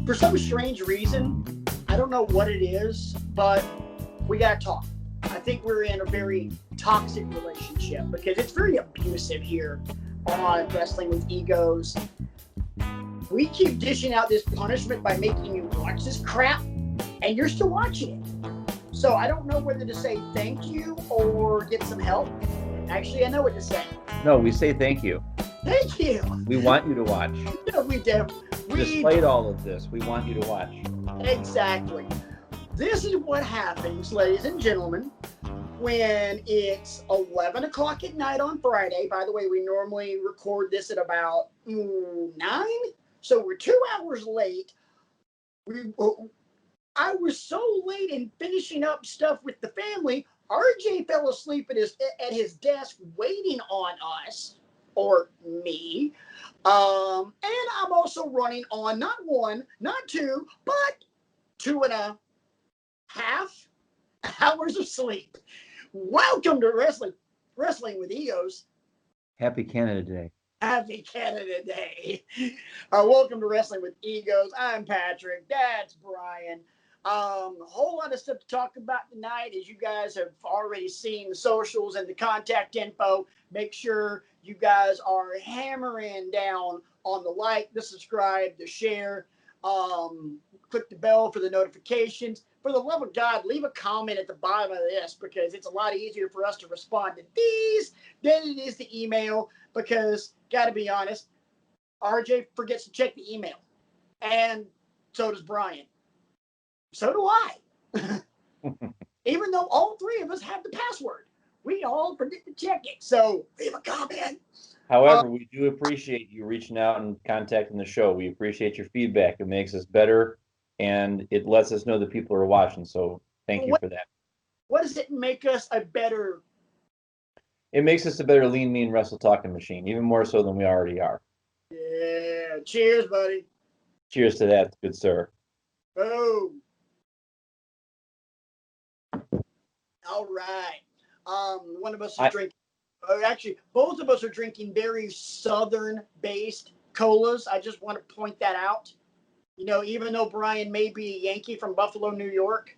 For some strange reason, I don't know what it is, but we got to talk. I think we're in a very toxic relationship because it's very abusive here on Wrestling with Egos. We keep dishing out this punishment by making you watch this crap, and you're still watching it. So I don't know whether to say thank you or get some help. Actually, I know what to say. No, we say thank you. Thank you. We want you to watch. Yeah, we do. Despite all of this, we want you to watch. Exactly. This is what happens, ladies and gentlemen, when it's 11 o'clock at night on Friday. By the way, we normally record this at about 9, so we're 2 hours late. I was so late in finishing up stuff with the family, RJ fell asleep at his desk waiting on us, or me. And I'm also running on not 1, not 2, but 2.5 hours of sleep. Welcome to Wrestling with Egos. Happy Canada Day. Happy Canada Day. Welcome to Wrestling with Egos. I'm Patrick. That's Brian. A whole lot of stuff to talk about tonight. As you guys have already seen the socials and the contact info, make sure you guys are hammering down on the like, the subscribe, the share. Click the bell for the notifications. For the love of God, leave a comment at the bottom of this because it's a lot easier for us to respond to these than it is to email because, got to be honest, RJ forgets to check the email. And so does Brian. So do I. Even though all three of us have the password, we all forget to check it. So leave a comment. However, we do appreciate you reaching out and contacting the show. We appreciate your feedback. It makes us better, and it lets us know that people are watching. So thank you for that. What does it make us a better? It makes us a better lean, mean, wrestle talking machine, even more so than we already are. Yeah. Cheers, buddy. Cheers to that, good sir. Boom. All right. One of us is drinking. Actually, both of us are drinking very southern-based colas. I just want to point that out. You know, even though Brian may be a Yankee from Buffalo, New York,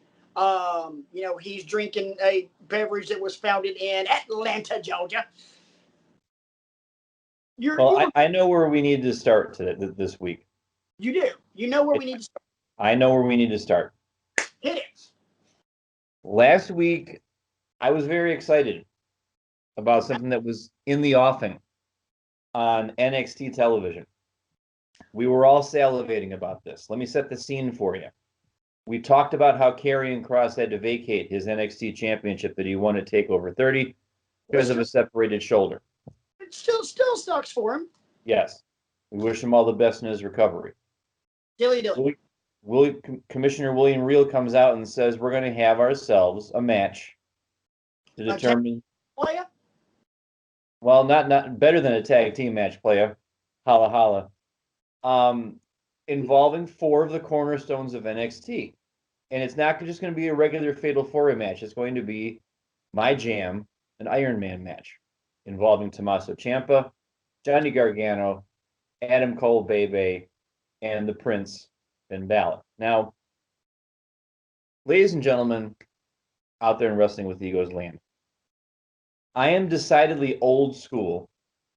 he's drinking a beverage that was founded in Atlanta, Georgia. I know where we need to start this week. You do. You know where we need to start. I know where we need to start. Hit it. Last week, I was very excited about something that was in the offing on NXT television. We were all salivating about this. Let me set the scene for you. We talked about how Karrion Kross had to vacate his NXT championship that he won at TakeOver 30 because of a separated shoulder. It still sucks for him. Yes. We wish him all the best in his recovery. Dilly. Commissioner William Regal comes out and says we're going to have ourselves a match to determine. Playa? Well, not better than a tag team match, playa. Holla holla. Involving 4 of the cornerstones of NXT. And it's not just going to be a regular Fatal 4-Way match. It's going to be my jam, an Iron Man match involving Tommaso Ciampa, Johnny Gargano, Adam Cole, Bebe, and the Prince, Finn Balor. Now, ladies and gentlemen out there in Wrestling with Egos land, I am decidedly old school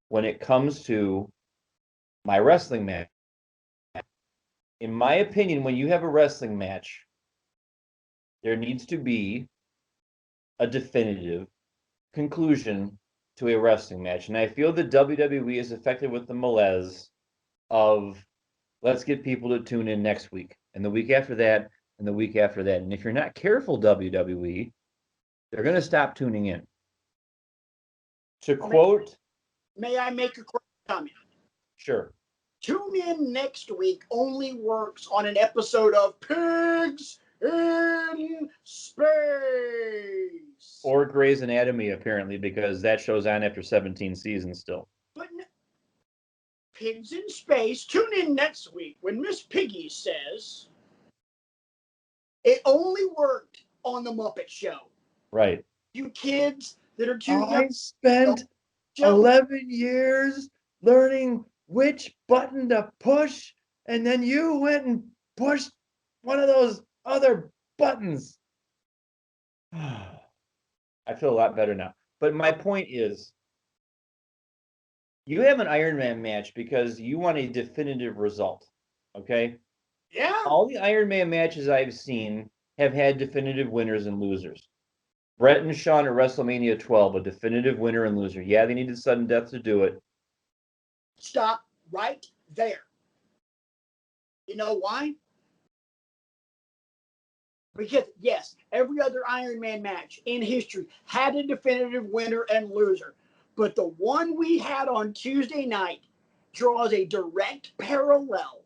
when it comes to my wrestling match. In my opinion, when you have a wrestling match, there needs to be a definitive conclusion to a wrestling match. And I feel that WWE is affected with the malaise of let's get people to tune in next week and the week after that and the week after that. And if you're not careful, WWE, they're going to stop tuning in. To quote... May I make a quick comment? Sure. Tune in next week only works on an episode of Pigs in Space. Or Grey's Anatomy, apparently, because that show's on after 17 seasons still. But Pigs in Space, tune in next week when Miss Piggy says it only worked on The Muppet Show. Right. You kids that are too young. I spent 11 years learning which button to push, and then you went and push one of those other buttons. I feel a lot better now. But my point is, you have an Iron Man match because you want a definitive result. Okay? Yeah. All the Iron Man matches I've seen have had definitive winners and losers. Brett and Shawn at WrestleMania 12, a definitive winner and loser. Yeah, they needed sudden death to do it. Stop right there. You know why? Because, yes, every other Iron Man match in history had a definitive winner and loser. But the one we had on Tuesday night draws a direct parallel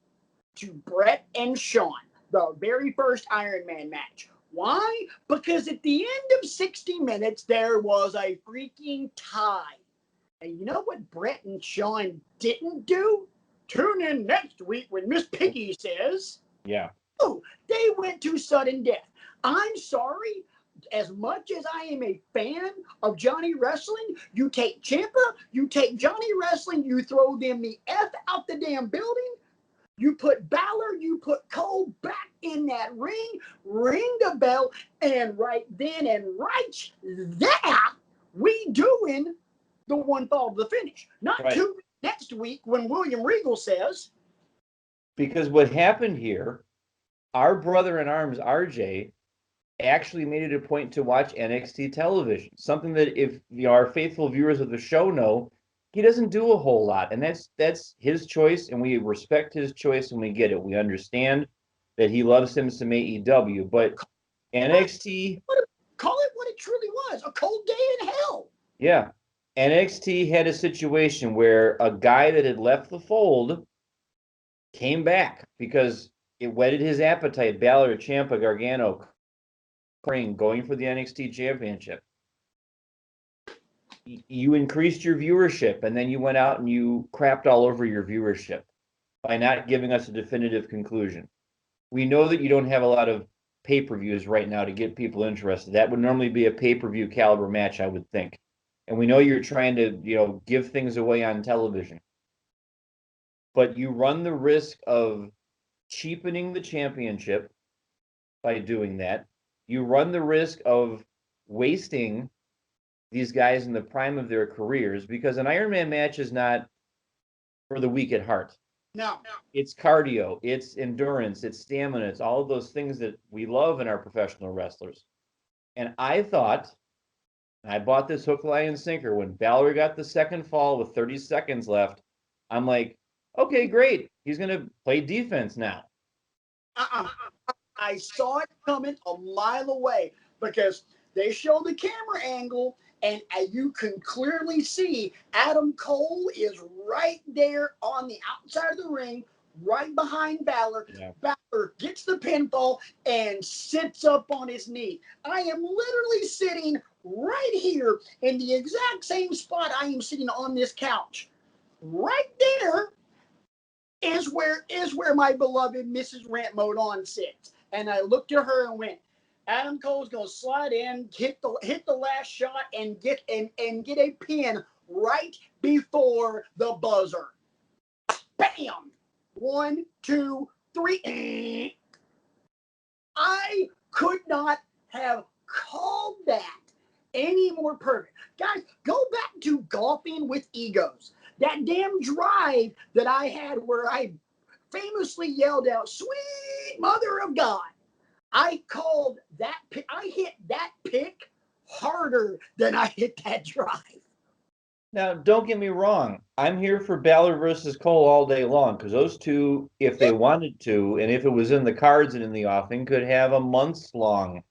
to Brett and Shawn, the very first Iron Man match. Why? Because at the end of 60 minutes, there was a freaking tie. And you know what Brett and Shawn didn't do? Tune in next week when Miss Piggy says, Yeah. oh, they went to sudden death. I'm sorry. As much as I am a fan of Johnny Wrestling, you take Ciampa, you take Johnny Wrestling, you throw them the F out the damn building. You put Balor, you put Cole back in that ring, ring the bell, and right then and right there, we doing the one fall to the finish. Not Right. 2 next week when William Regal says. Because what happened here, our brother in arms, RJ, actually made it a point to watch NXT television. Something that if our faithful viewers of the show know, he doesn't do a whole lot. And that's his choice, and we respect his choice and we get it. We understand that he loves him some AEW, but NXT, Call it what it truly was, a cold day in hell. yeah. NXT had a situation where a guy that had left the fold came back because it whetted his appetite. Balor, Ciampa, Gargano, going for the NXT championship. You increased your viewership, and then you went out and you crapped all over your viewership by not giving us a definitive conclusion. We know that you don't have a lot of pay-per-views right now to get people interested. That would normally be a pay-per-view caliber match, I would think. And we know you're trying to, give things away on television. But you run the risk of cheapening the championship by doing that. You run the risk of wasting these guys in the prime of their careers because an Iron Man match is not for the weak at heart. No. It's cardio, it's endurance, it's stamina, it's all of those things that we love in our professional wrestlers. And I thought, I bought this hook, line, and sinker when Balor got the second fall with 30 seconds left. I'm like, okay, great. He's going to play defense now. I saw it coming a mile away because they show the camera angle and you can clearly see Adam Cole is right there on the outside of the ring, right behind Balor. Yeah. Balor gets the pinfall and sits up on his knee. I am literally sitting right here in the exact same spot I am sitting on this couch. Right there is where my beloved Mrs. Rant Mode On sits. And I looked at her and went, Adam Cole's gonna slide in, hit the last shot, and get a pin right before the buzzer. Bam! 1, 2, 3. I could not have called that any more perfect. Guys, go back to Golfing with Egos. That damn drive that I had where I famously yelled out, "Sweet Mother of God." I called that pick. I hit that pick harder than I hit that drive. Now, don't get me wrong. I'm here for Balor versus Cole all day long because those two, if they wanted to, and if it was in the cards and in the offing, could have a months-long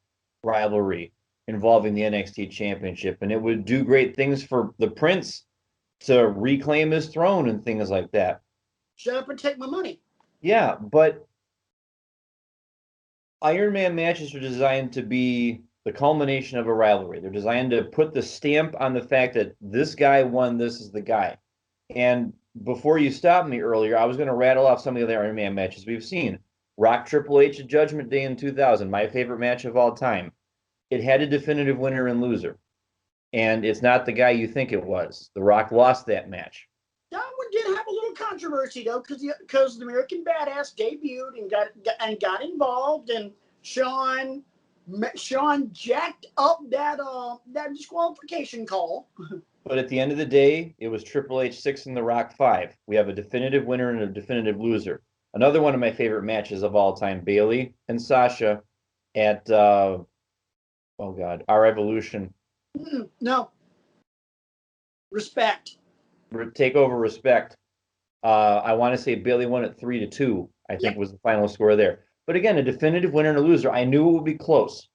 rivalry involving the NXT Championship, and it would do great things for the Prince to reclaim his throne and things like that. Shut up and take my money. Yeah, but Iron Man matches are designed to be the culmination of a rivalry. They're designed to put the stamp on the fact that this guy won, this is the guy. And before you stopped me earlier, I was going to rattle off some of the Iron Man matches we've seen. Rock Triple H at Judgment Day in 2000, my favorite match of all time. It had a definitive winner and loser. And it's not the guy you think it was. The Rock lost that match. That one did have a little controversy. controversy though, because the American Badass debuted and got involved, and Shawn jacked up that disqualification call. But at the end of the day, it was Triple H 6 and The Rock 5. We have a definitive winner and a definitive loser. Another one of my favorite matches of all time, Bayley and Sasha at oh God, Our Evolution. No. Respect. Takeover Respect. I want to say Bayley won it 3-2, I think was the final score there. But again, a definitive winner and a loser. I knew it would be close.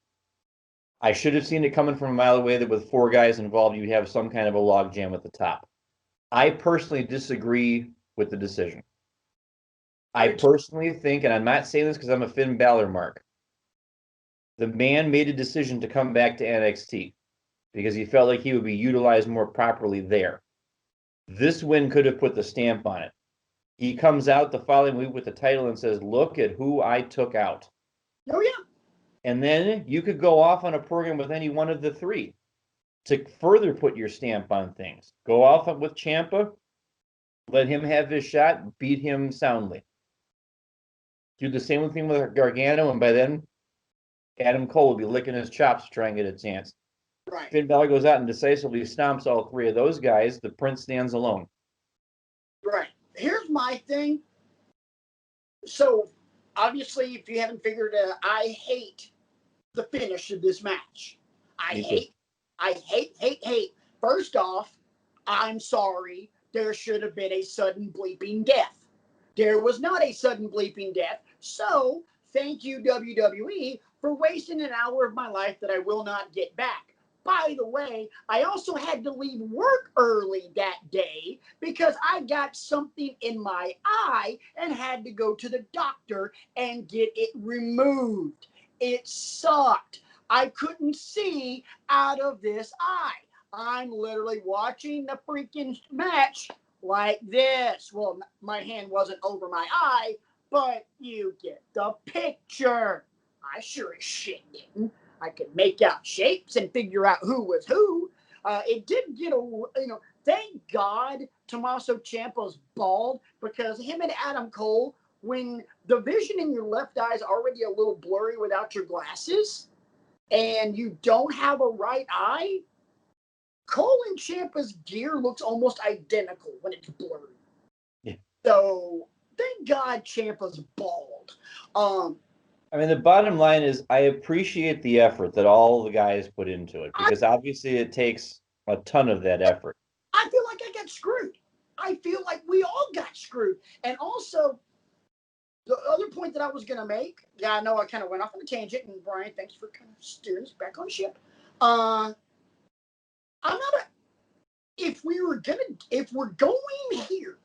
I should have seen it coming from a mile away that with 4 guys involved, you'd have some kind of a log jam at the top. I personally disagree with the decision. I personally think, and I'm not saying this because I'm a Finn Balor mark, the man made a decision to come back to NXT because he felt like he would be utilized more properly there. This win could have put the stamp on it. He comes out the following week with the title and says, look at who I took out. Oh, yeah. And then you could go off on a program with any one of the 3 to further put your stamp on things. Go off with Ciampa, let him have his shot, beat him soundly. Do the same thing with Gargano, and by then, Adam Cole will be licking his chops to try and get a chance. Right. Finn Balor goes out and decisively stomps all 3 of those guys. The Prince stands alone. Right. Here's my thing. So, obviously, if you haven't figured it out, I hate the finish of this match. I hate. First off, I'm sorry. There should have been a sudden bleeping death. There was not a sudden bleeping death. So, thank you, WWE, for wasting an hour of my life that I will not get back. By the way, I also had to leave work early that day because I got something in my eye and had to go to the doctor and get it removed. It sucked. I couldn't see out of this eye. I'm literally watching the freaking match like this. Well, my hand wasn't over my eye, but you get the picture. I sure as shit didn't. I could make out shapes and figure out who was who. It did get thank God Tommaso Ciampa's bald, because him and Adam Cole, when the vision in your left eye is already a little blurry without your glasses and you don't have a right eye, Cole and Ciampa's gear looks almost identical when it's blurry. Yeah. So thank God Ciampa's bald. I mean, the bottom line is I appreciate the effort that all the guys put into it, because obviously it takes a ton of that effort. I feel like I got screwed. I feel like we all got screwed. And also, the other point that I was going to make, I know I kind of went off on a tangent, and Brian, thanks for kind of steering us back on ship. I'm not if we're going here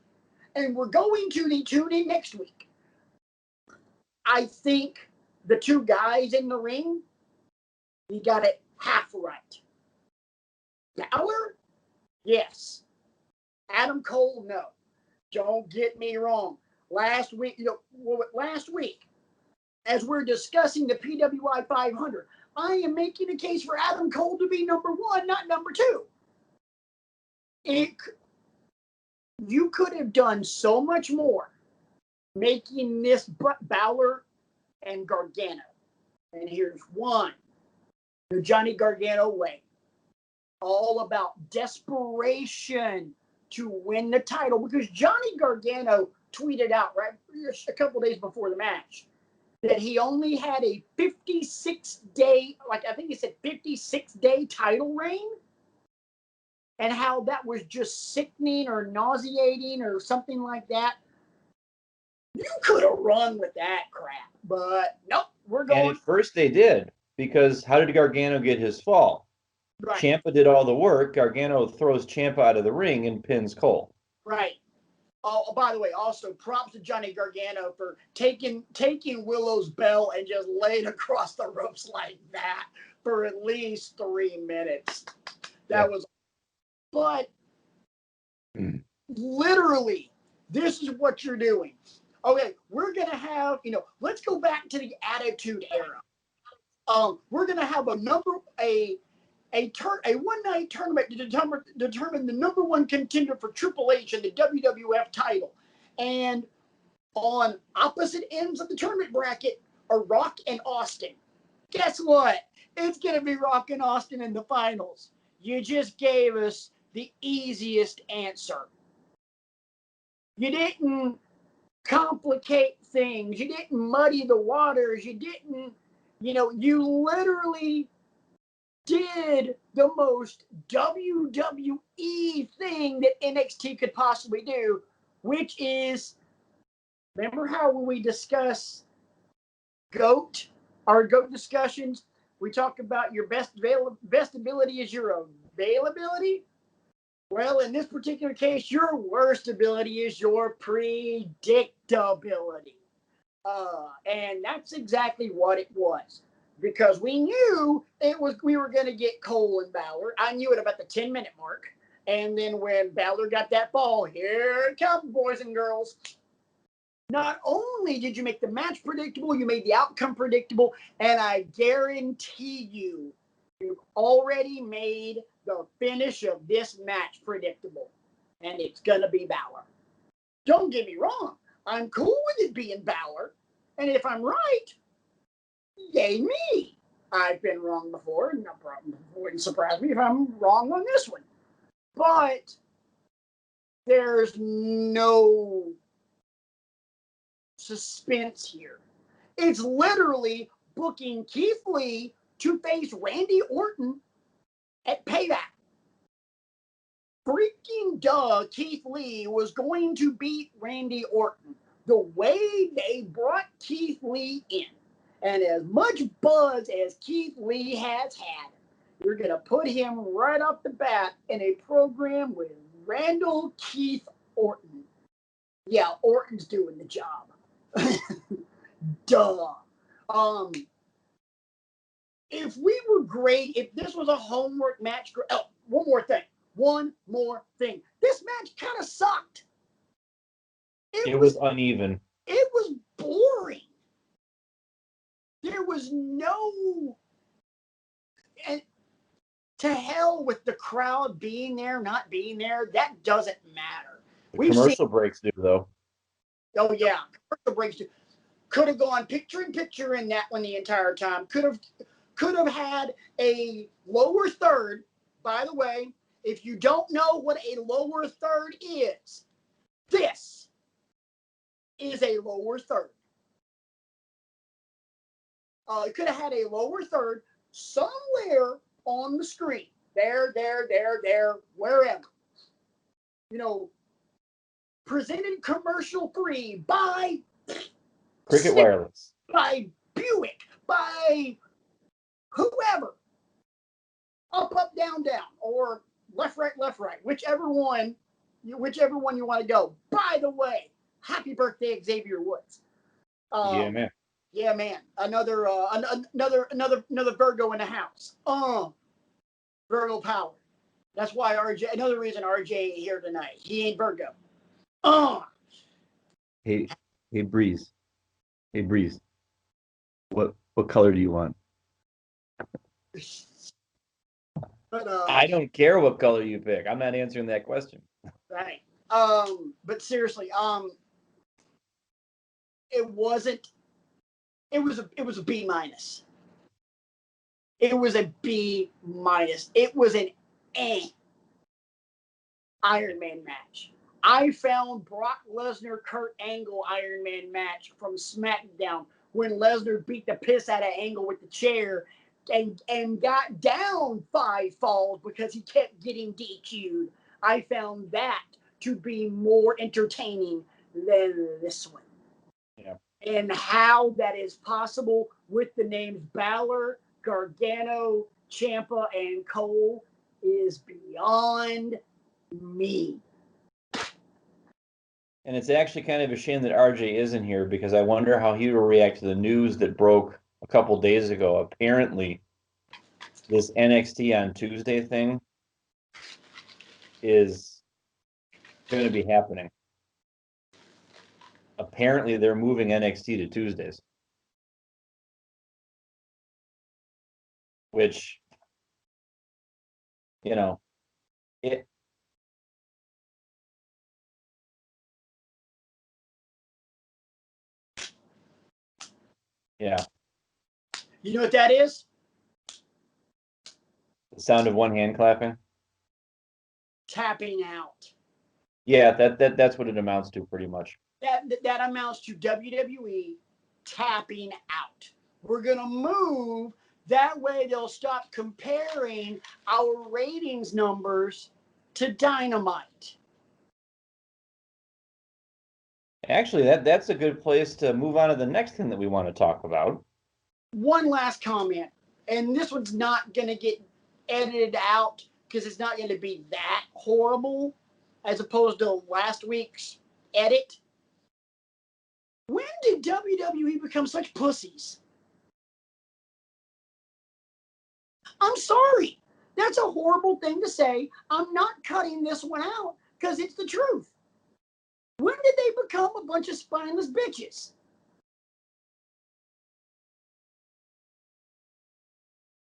and we're going to the tune in next week, I think the 2 guys in the ring, we got it half right. Balor, yes. Adam Cole, no. Don't get me wrong. Last week, as we're discussing the PWI 500, I am making a case for Adam Cole to be number 1, not number 2. You could have done so much more making this Balor and Gargano. And here's one. The Johnny Gargano way. All about desperation to win the title, because Johnny Gargano tweeted out right a couple days before the match that he only had a 56-day, I think he said 56-day title reign, and how that was just sickening or nauseating or something like that. You could have run with that crap, but nope, we're going. And at first they did, because how did Gargano get his fall? Right. Ciampa did all the work. Gargano throws Ciampa out of the ring and pins Cole. Right. Oh, by the way, also props to Johnny Gargano for taking Willow's bell and just laying across the ropes like that for at least 3 minutes. That was, but literally, this is what you're doing. Okay, we're gonna have, let's go back to the Attitude Era. We're gonna have a one-night tournament to determine the number 1 contender for Triple H and the WWF title. And on opposite ends of the tournament bracket are Rock and Austin. Guess what? It's going to be Rock and Austin in the finals. You just gave us the easiest answer. You didn't complicate things. You didn't muddy the waters. You didn't, you literally did the most WWE thing that NXT could possibly do, which is, remember how when we discuss our GOAT discussions, we talk about your best ability is your availability? Well, in this particular case, your worst ability is your predictability. And that's exactly what it was. Because we knew we were going to get Cole and Balor. I knew it about the 10-minute mark. And then when Balor got that ball, here it comes, boys and girls. Not only did you make the match predictable, you made the outcome predictable, and I guarantee you've already made the finish of this match predictable, and it's going to be Balor. Don't get me wrong. I'm cool with it being Balor, and if I'm right, yay me. I've been wrong before, no problem. It wouldn't surprise me if I'm wrong on this one. But there's no suspense here. It's literally booking Keith Lee to face Randy Orton at Payback. Freaking duh, Keith Lee was going to beat Randy Orton. The way they brought Keith Lee in, and as much buzz as Keith Lee has had, you're going to put him right off the bat in a program with Randall Keith Orton. Yeah, Orton's doing the job. Duh. If we were great, if this was a homework match, one more thing. This match kind of sucked. It was uneven. It was boring. There was no, and to hell with the crowd being there, not being there. That doesn't matter. The commercial breaks do, though. Oh yeah, commercial breaks do. Could have gone picture in picture in that one the entire time. Could have had a lower third. By the way, if you don't know what a lower third is, this is a lower third. It could have had a lower third somewhere on the screen. There, wherever. Presented commercial free by Cricket Wireless. By Buick, by whoever. Up, down, or left, right, whichever one you want to go. By the way, happy birthday, Xavier Woods. Yeah, man. Yeah, man. Another Virgo in the house. Virgo power. That's why RJ. Another reason RJ ain't here tonight. He ain't Virgo. Hey, Breeze. Hey, Breeze. What color do you want? But I don't care what color you pick. I'm not answering that question. Right. But seriously, it wasn't. It was a B minus. It was a B minus. It was an A Iron Man match. I found Brock Lesnar Kurt Angle Iron Man match from SmackDown when Lesnar beat the piss out of Angle with the chair and got down 5 falls because he kept getting DQ'd. I found that to be more entertaining than this one. Yeah. And how that is possible with the names Balor, Gargano, Ciampa, and Cole is beyond me. And it's actually kind of a shame that RJ isn't here because I wonder how he will react to the news that broke a couple days ago. Apparently, this NXT on Tuesday thing is going to be happening. Apparently, they're moving NXT to Tuesdays. Which, it Yeah. You know what that is? The sound of one hand clapping. Tapping out. Yeah, that's what it amounts to pretty much. That amounts to WWE tapping out. We're going to move. That way they'll stop comparing our ratings numbers to Dynamite. Actually, that's a good place to move on to the next thing that we want to talk about. One last comment, and this one's not going to get edited out because it's not going to be that horrible as opposed to last week's edit. When did WWE become such pussies? I'm sorry. That's a horrible thing to say. I'm not cutting this one out because it's the truth. When did they become a bunch of spineless bitches?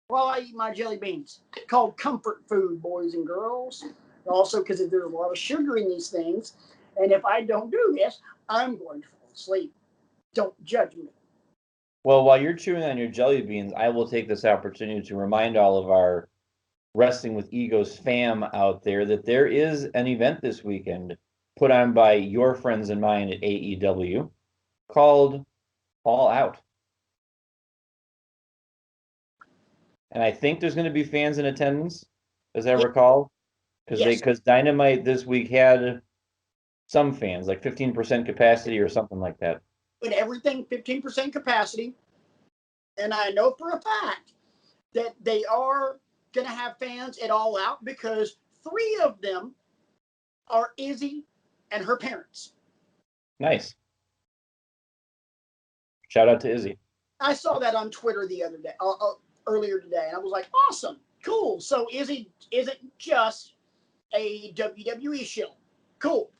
While I eat my jelly beans, called comfort food, boys and girls. Also, because there's a lot of sugar in these things, and if I don't do this, I'm going to fall asleep. Don't judge me. Well, while you're chewing on your jelly beans, I will take this opportunity to remind all of our Wrestling with Egos fam out there that there is an event this weekend put on by your friends and mine at AEW called All Out. And I think there's going to be fans in attendance, as I recall, because Dynamite this week had some fans, like 15% capacity or something like that. But everything 15% capacity, and I know for a fact that they are going to have fans at All Out because 3 of them are Izzy and her parents. Nice. Shout out to Izzy. I saw that on Twitter the other day, earlier today, and I was like, awesome, cool. So Izzy isn't just a WWE show. Cool.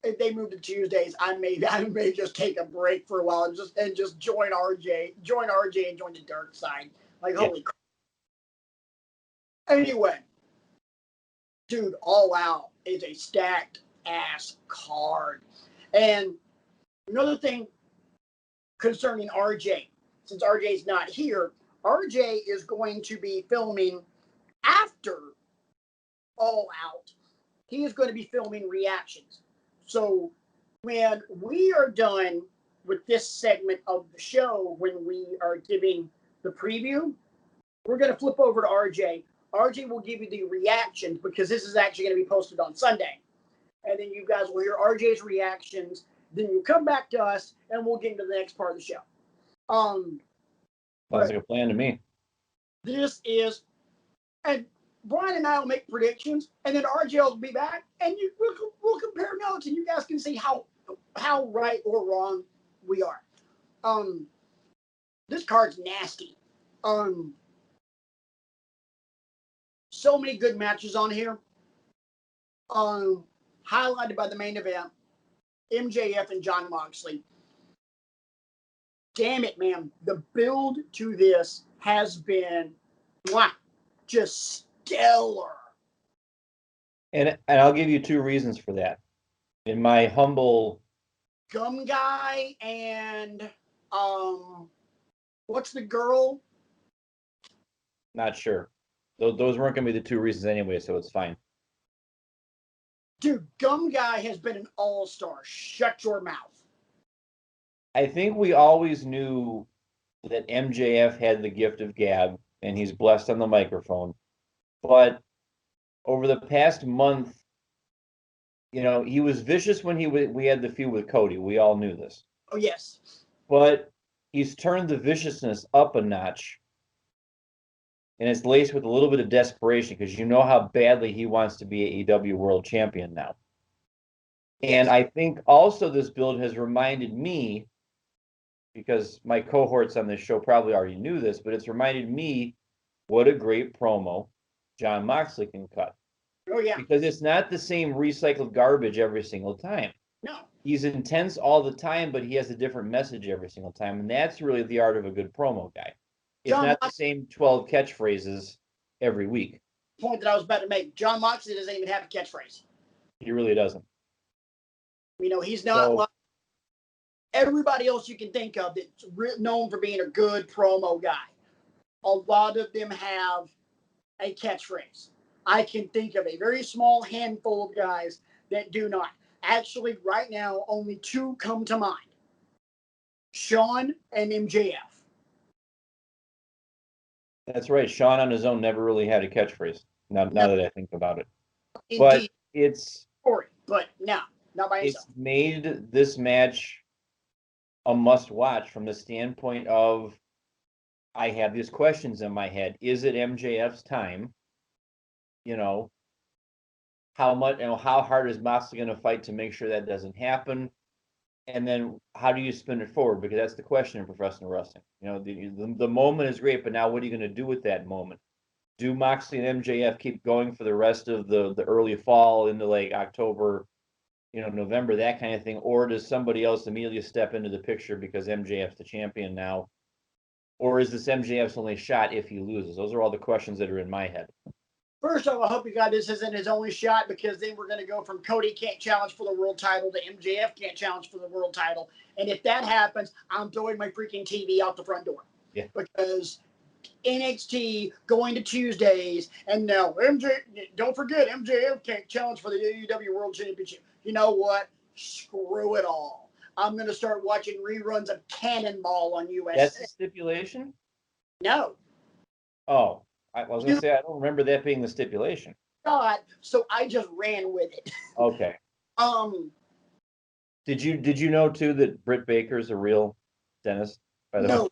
If they move to Tuesdays, I may just take a break for a while and just join RJ and join the dark side. Like, holy crap. Anyway, dude, All Out is a stacked ass card. And another thing concerning RJ, since RJ's not here, RJ is going to be filming after All Out. He is going to be filming reactions. So when we are done with this segment of the show, when we are giving the preview, we're going to flip over to RJ. RJ will give you the reactions because this is actually going to be posted on Sunday. And then you guys will hear RJ's reactions. Then you'll come back to us and we'll get into the next part of the show. Sounds like a plan to me. This is, and Brian and I will make predictions, and then RJ will be back, and we'll compare notes, and you guys can see how right or wrong we are. This card's nasty. So many good matches on here. Highlighted by the main event, MJF and Jon Moxley. Damn it, man. The build to this has been just stellar. And I'll give you 2 reasons for that. In my humble Gum Guy and what's the girl? Not sure. Those weren't going to be the 2 reasons anyway, so it's fine. Dude, Gum Guy has been an all-star. Shut your mouth. I think we always knew that MJF had the gift of gab, and he's blessed on the microphone. But over the past month, he was vicious when we had the feud with Cody. We all knew this. Oh, yes. But he's turned the viciousness up a notch. And it's laced with a little bit of desperation because you know how badly he wants to be AEW World Champion now. Yes. And I think also this build has reminded me, because my cohorts on this show probably already knew this, but it's reminded me what a great promo Jon Moxley can cut. Oh, yeah. Because it's not the same recycled garbage every single time. No. He's intense all the time, but he has a different message every single time. And that's really the art of a good promo guy. It's not the same 12 catchphrases every week. Point that I was about to make. Jon Moxley doesn't even have a catchphrase. He really doesn't. He's not like everybody else you can think of that's known for being a good promo guy, a lot of them have a catchphrase. I can think of a very small handful of guys that do not. Actually, right now, only two come to mind: Shawn and MJF. That's right. Shawn on his own never really had a catchphrase. Now No, that I think about it, but indeed, it's Corey, but no, not by himself. made this match a must watch from the standpoint of I have these questions in my head. Is it MJF's time? You know, how much, how hard is Moxley going to fight to make sure that doesn't happen? And then how do you spin it forward? Because that's the question in professional wrestling. The moment is great, but now what are you going to do with that moment? Do Moxley and MJF keep going for the rest of the early fall into like October, November, that kind of thing? Or does somebody else immediately step into the picture because MJF's the champion now? Or is this MJF's only shot if he loses? Those are all the questions that are in my head. First off, I hope you got this isn't his only shot, because then we're going to go from Cody can't challenge for the world title to MJF can't challenge for the world title. And if that happens, I'm throwing my freaking TV out the front door. Yeah. Because NXT going to Tuesdays, and now don't forget, MJF can't challenge for the AEW World Championship. You know what? Screw it all. I'm going to start watching reruns of Cannonball on USA. That's the stipulation? No. Oh, I was going to say, I don't remember that being the stipulation. God, so I just ran with it. Okay. Um, Did you know too that Britt Baker's a real dentist, by the way? No,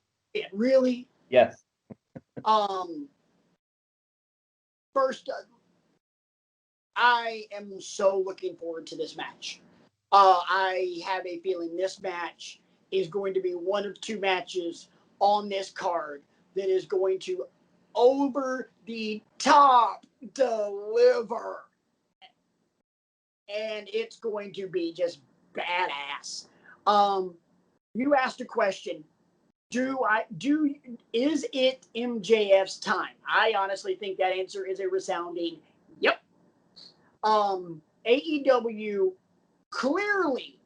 really? Yes. First, I am so looking forward to this match. I have a feeling this match is going to be one of two matches on this card that is going to over the top deliver. And it's going to be just badass. You asked a question. Is it MJF's time? I honestly think that answer is a resounding yep. AEW clearly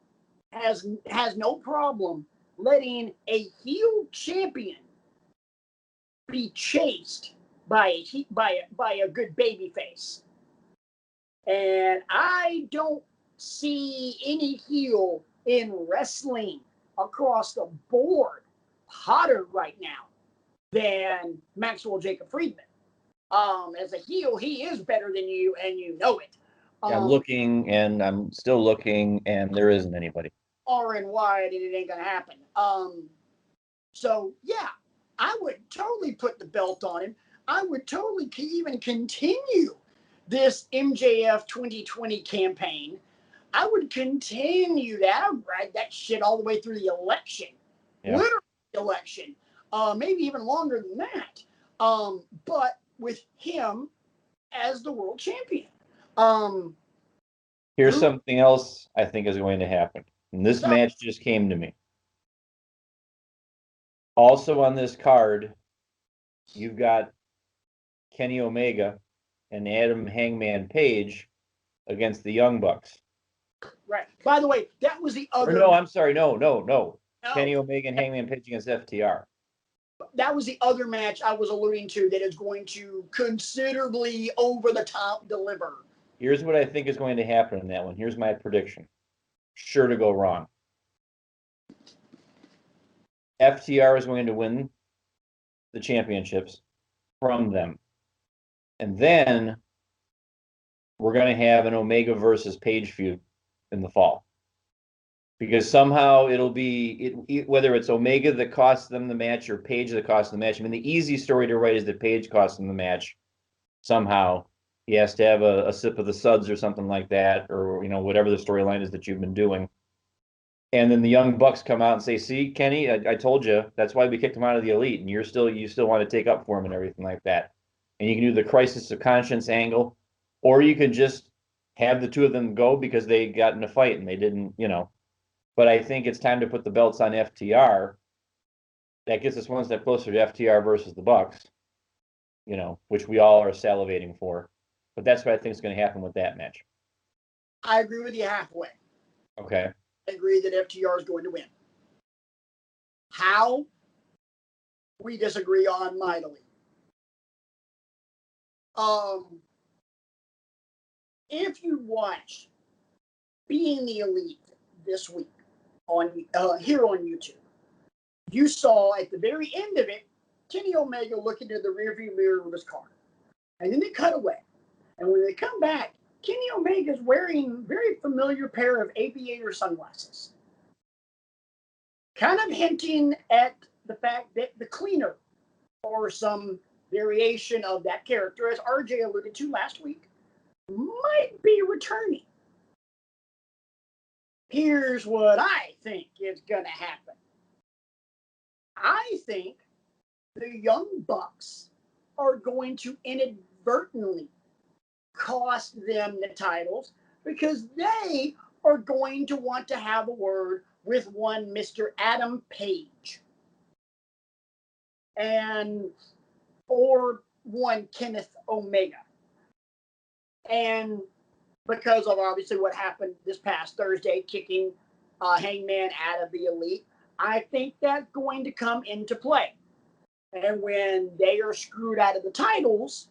has no problem letting a heel champion be chased by a good baby face. And I don't see any heel in wrestling across the board hotter right now than Maxwell Jacob Friedman. As a heel, he is better than you, and you know it. I'm looking, and I'm still looking, and there isn't anybody. Far and wide, and it ain't gonna happen. So yeah, I would totally put the belt on him. I would totally even continue this MJF 2020 campaign. I would continue that. I would ride that shit all the way through the election. Yeah. Literally election. Maybe even longer than that. But with him as the world champion. Here's something else I think is going to happen. And this match just came to me. Also on this card, you've got Kenny Omega and Adam Hangman Page against the Young Bucks. Right. By the way, that was the other. Or no, I'm sorry. No. Kenny Omega and Hangman Page against FTR. That was the other match I was alluding to that is going to considerably over the top deliver. Here's what I think is going to happen in that one. Here's my prediction. Sure to go wrong. FTR is going to win the championships from them. And then we're going to have an Omega versus Page feud in the fall. Because somehow it'll be, whether it's Omega that costs them the match or Page that costs them the match. I mean, the easy story to write is that Page costs them the match somehow. He has to have a sip of the suds or something like that, or whatever the storyline is that you've been doing. And then the Young Bucks come out and say, "See, Kenny, I told you. That's why we kicked him out of the Elite, and you still want to take up for him and everything like that." And you can do the crisis of conscience angle, or you can just have the two of them go because they got in a fight and they didn't, But I think it's time to put the belts on FTR. That gets us one step closer to FTR versus the Bucks, which we all are salivating for. But that's what I think is going to happen with that match. I agree with you halfway. Okay. I agree that FTR is going to win. How? We disagree on mightily. If you watched Being the Elite this week on here on YouTube, you saw at the very end of it Kenny Omega looking into the rearview mirror of his car, and then they cut away. And when they come back, Kenny Omega is wearing a very familiar pair of aviator sunglasses, kind of hinting at the fact that the cleaner, or some variation of that character, as RJ alluded to last week, might be returning. Here's what I think is going to happen. I think the Young Bucks are going to inadvertently cost them the titles because they are going to want to have a word with one Mr. Adam Page or one Kenneth Omega. And because of obviously what happened this past Thursday, kicking Hangman out of the Elite, I think that's going to come into play. And when they are screwed out of the titles,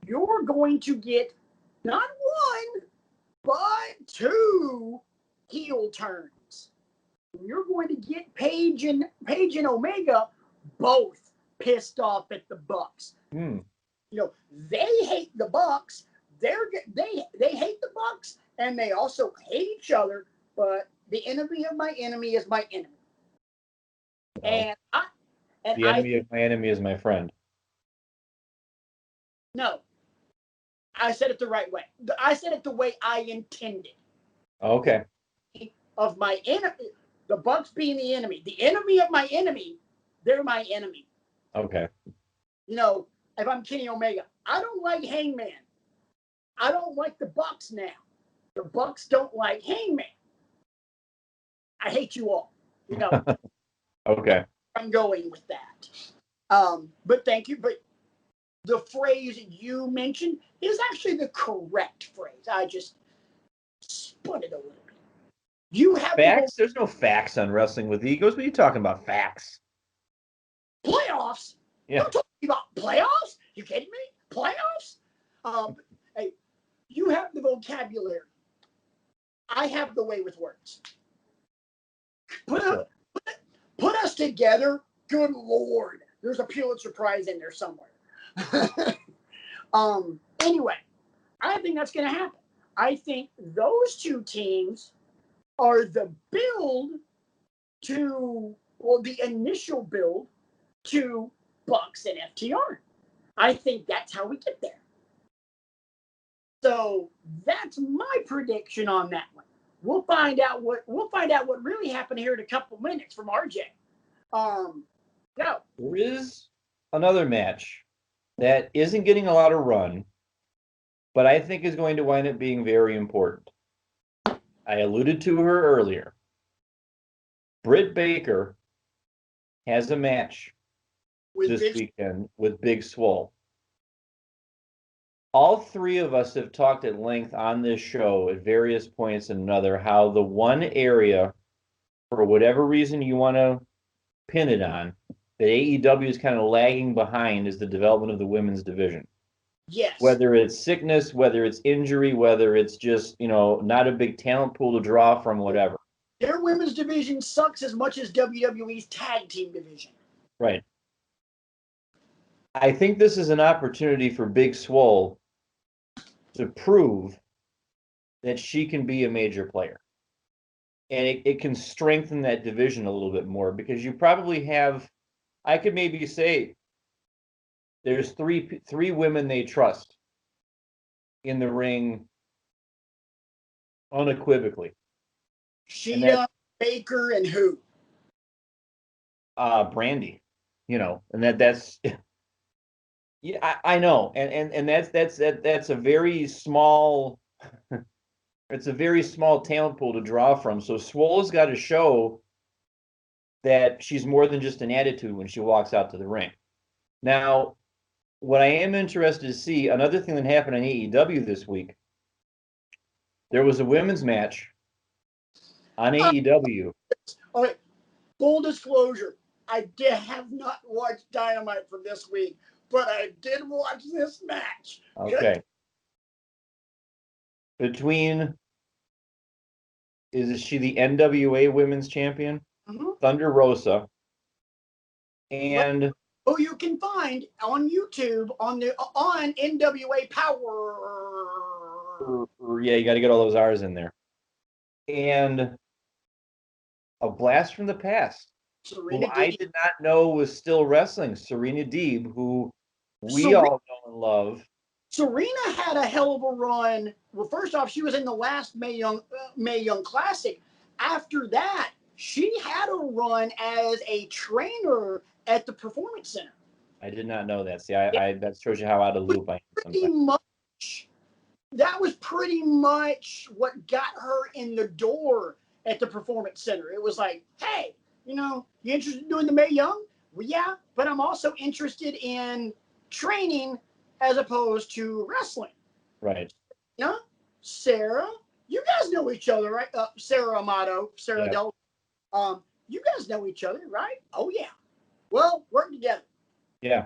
you're going to get not one, but two heel turns. You're going to get Page and Omega both pissed off at the Bucks. Hmm. They hate the Bucks. They hate the Bucks, and they also hate each other. But the enemy of my enemy is my enemy. No. And the enemy of my enemy is my friend. No, I said it the right way. I said it the way I intended. Okay. Of my enemy, the Bucks being the enemy of my enemy, they're my enemy. Okay. If I'm Kenny Omega, I don't like Hangman. I don't like the Bucks now. The Bucks don't like Hangman. I hate you all. Okay. I'm going with that. But thank you. But the phrase you mentioned is actually the correct phrase. I just spun it a little bit. You have facts? There's no facts on Wrestling with Egos. What are you talking about? Facts. Playoffs? Yeah. Don't talk about playoffs. You kidding me? Playoffs? Hey, you have the vocabulary. I have the way with words. Put us together. Good Lord. There's a Pulitzer Prize in there somewhere. Anyway, I think that's going to happen. I think those two teams are the initial build to Bucks and FTR. I think that's how we get there. So that's my prediction on that one. We'll find out what really happened here in a couple minutes from RJ. Go. There is another match that isn't getting a lot of run, but I think is going to wind up being very important. I alluded to her earlier. Britt Baker has a match this weekend with Big Swole. All three of us have talked at length on this show at various points and another how the one area, for whatever reason you want to pin it on, that AEW is kind of lagging behind is the development of the women's division. Yes. Whether it's sickness, whether it's injury, whether it's just, not a big talent pool to draw from, whatever. Their women's division sucks as much as WWE's tag team division. Right. I think this is an opportunity for Big Swole to prove that she can be a major player. And it can strengthen that division a little bit more because you probably have, I could maybe say, there's three women they trust in the ring unequivocally. Sheeta, Baker, and who? Brandy, and that's yeah, I know, and that's a very small it's a very small talent pool to draw from. So Swole's got to show that she's more than just an attitude when she walks out to the ring. Now, what I am interested to see, another thing that happened on AEW this week, there was a women's match on AEW. All right, full disclosure, I have not watched Dynamite for this week, but I did watch this match. Okay. Is she the NWA Women's Champion? Mm-hmm. Thunder Rosa. And who you can find on YouTube on NWA Power. Yeah, you got to get all those R's in there. And a blast from the past, Serena who I Deeb. did not know was still wrestling, Serena Deeb, who we all know and love. Serena had a hell of a run. Well, first off, she was in the last Mae Young Classic. After that, she had a run as a trainer at the Performance Center. I did not know that. See, I that shows you how out of the loop I am sometimes. That was pretty much what got her in the door at the Performance Center. It was like, hey, you interested in doing the Mae Young? Well, yeah, but I'm also interested in training as opposed to wrestling. Right. Yeah, Sarah, you guys know each other, right? Sarah Amato, Sarah Yeah. Del. You guys know each other, right? Oh yeah. Well, work together. Yeah.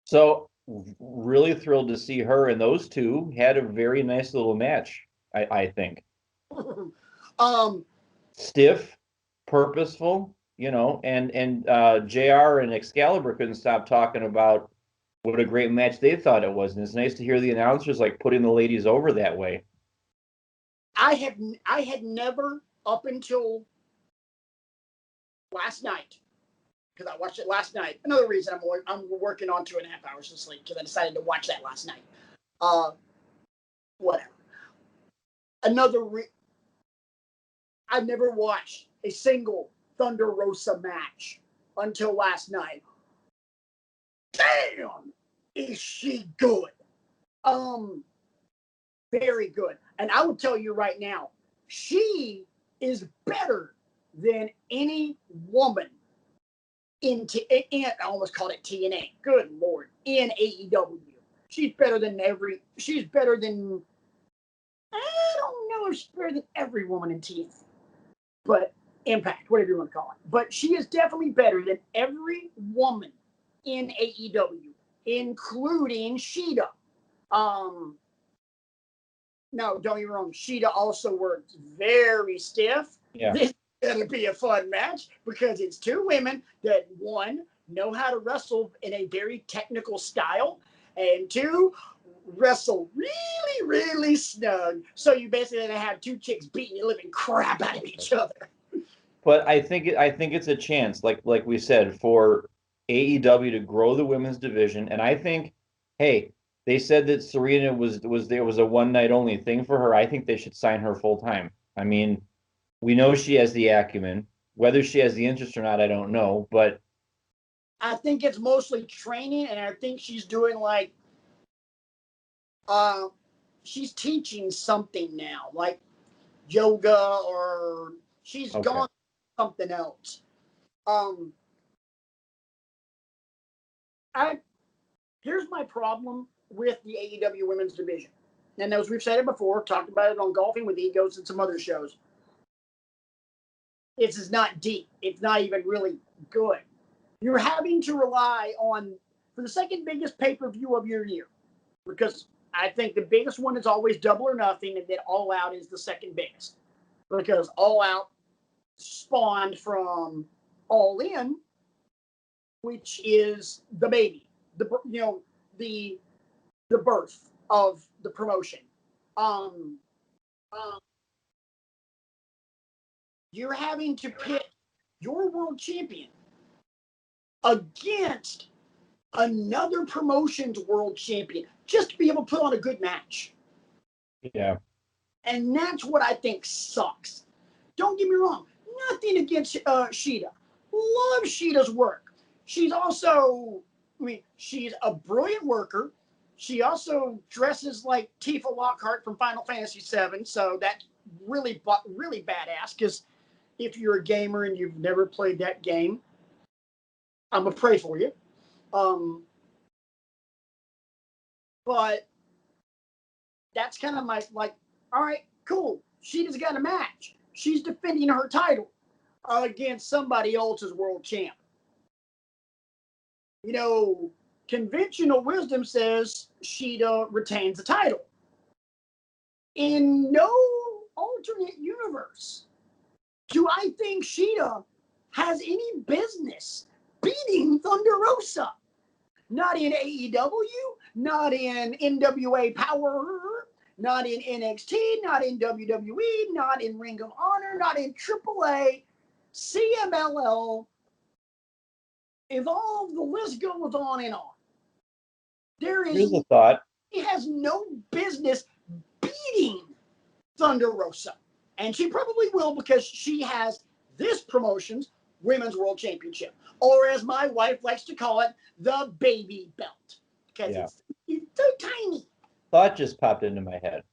So really thrilled to see her, and those two had a very nice little match. I think. Stiff, purposeful, and JR and Excalibur couldn't stop talking about what a great match they thought it was, and it's nice to hear the announcers like putting the ladies over that way. I had never up until last night, because I watched it last night. Another reason I'm working on 2.5 hours of sleep, because I decided to watch that last night. Whatever. I never watched a single Thunder Rosa match until last night. Damn, is she good? Very good. And I will tell you right now, she is better than any woman I almost called it TNA. Good Lord. In AEW. She's better than I don't know if she's better than every woman in TNA. But Impact, whatever you want to call it. But she is definitely better than every woman in AEW, including Sheeta. No, don't get me wrong. Sheeta also works very stiff. Yeah. This is going to be a fun match because it's two women that, one, know how to wrestle in a very technical style, and two, wrestle really, really snug. So you basically going to have two chicks beating the living crap out of each other. But I think it's a chance, like we said, for AEW to grow the women's division, and I think, hey, they said that Serena was a one night only thing for her. I think they should sign her full time. I mean, we know she has the acumen. Whether she has the interest or not, I don't know. But I think it's mostly training, and I think she's doing she's teaching something now, like yoga, or she's gone something else. Here's my problem with the AEW women's division. And as we've said it before, talked about it on Golfing with Egos and some other shows. This is not deep. It's not even really good. You're having to rely on, for the second biggest pay-per-view of your year, because I think the biggest one is always Double or Nothing, and then All Out is the second biggest. Because All Out spawned from All In, which is the baby, the birth of the promotion. You're having to pit your world champion against another promotion's world champion just to be able to put on a good match. Yeah. And that's what I think sucks. Don't get me wrong. Nothing against Sheeta. Love Sheeta's work. She's also, she's a brilliant worker. She also dresses like Tifa Lockhart from Final Fantasy VII, so that's really badass, because if you're a gamer and you've never played that game, I'm going to pray for you. But that's kind of all right, cool. Sheeta's got a match. She's defending her title against somebody else's world champ. You know, conventional wisdom says Sheeta retains the title. In no alternate universe do I think Sheeta has any business beating Thunder Rosa. Not in AEW, not in NWA Power, not in NXT, not in WWE, not in Ring of Honor, not in AAA, CMLL, Evolve, the list goes on and on. Here's a thought. He has no business beating Thunder Rosa. And she probably will because she has this promotion's Women's World Championship. Or as my wife likes to call it, the baby belt. Because it's so tiny. Thought just popped into my head.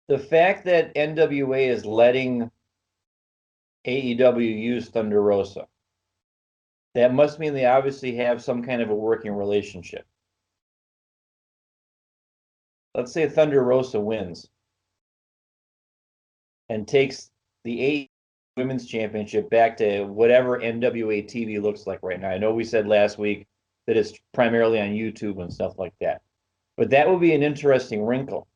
The fact that NWA is letting AEW use Thunder Rosa, that must mean they obviously have some kind of a working relationship. Let's say Thunder Rosa wins and takes the AEW Women's Championship back to whatever NWA TV looks like right now. I know we said last week that it's primarily on YouTube and stuff like that. But that would be an interesting wrinkle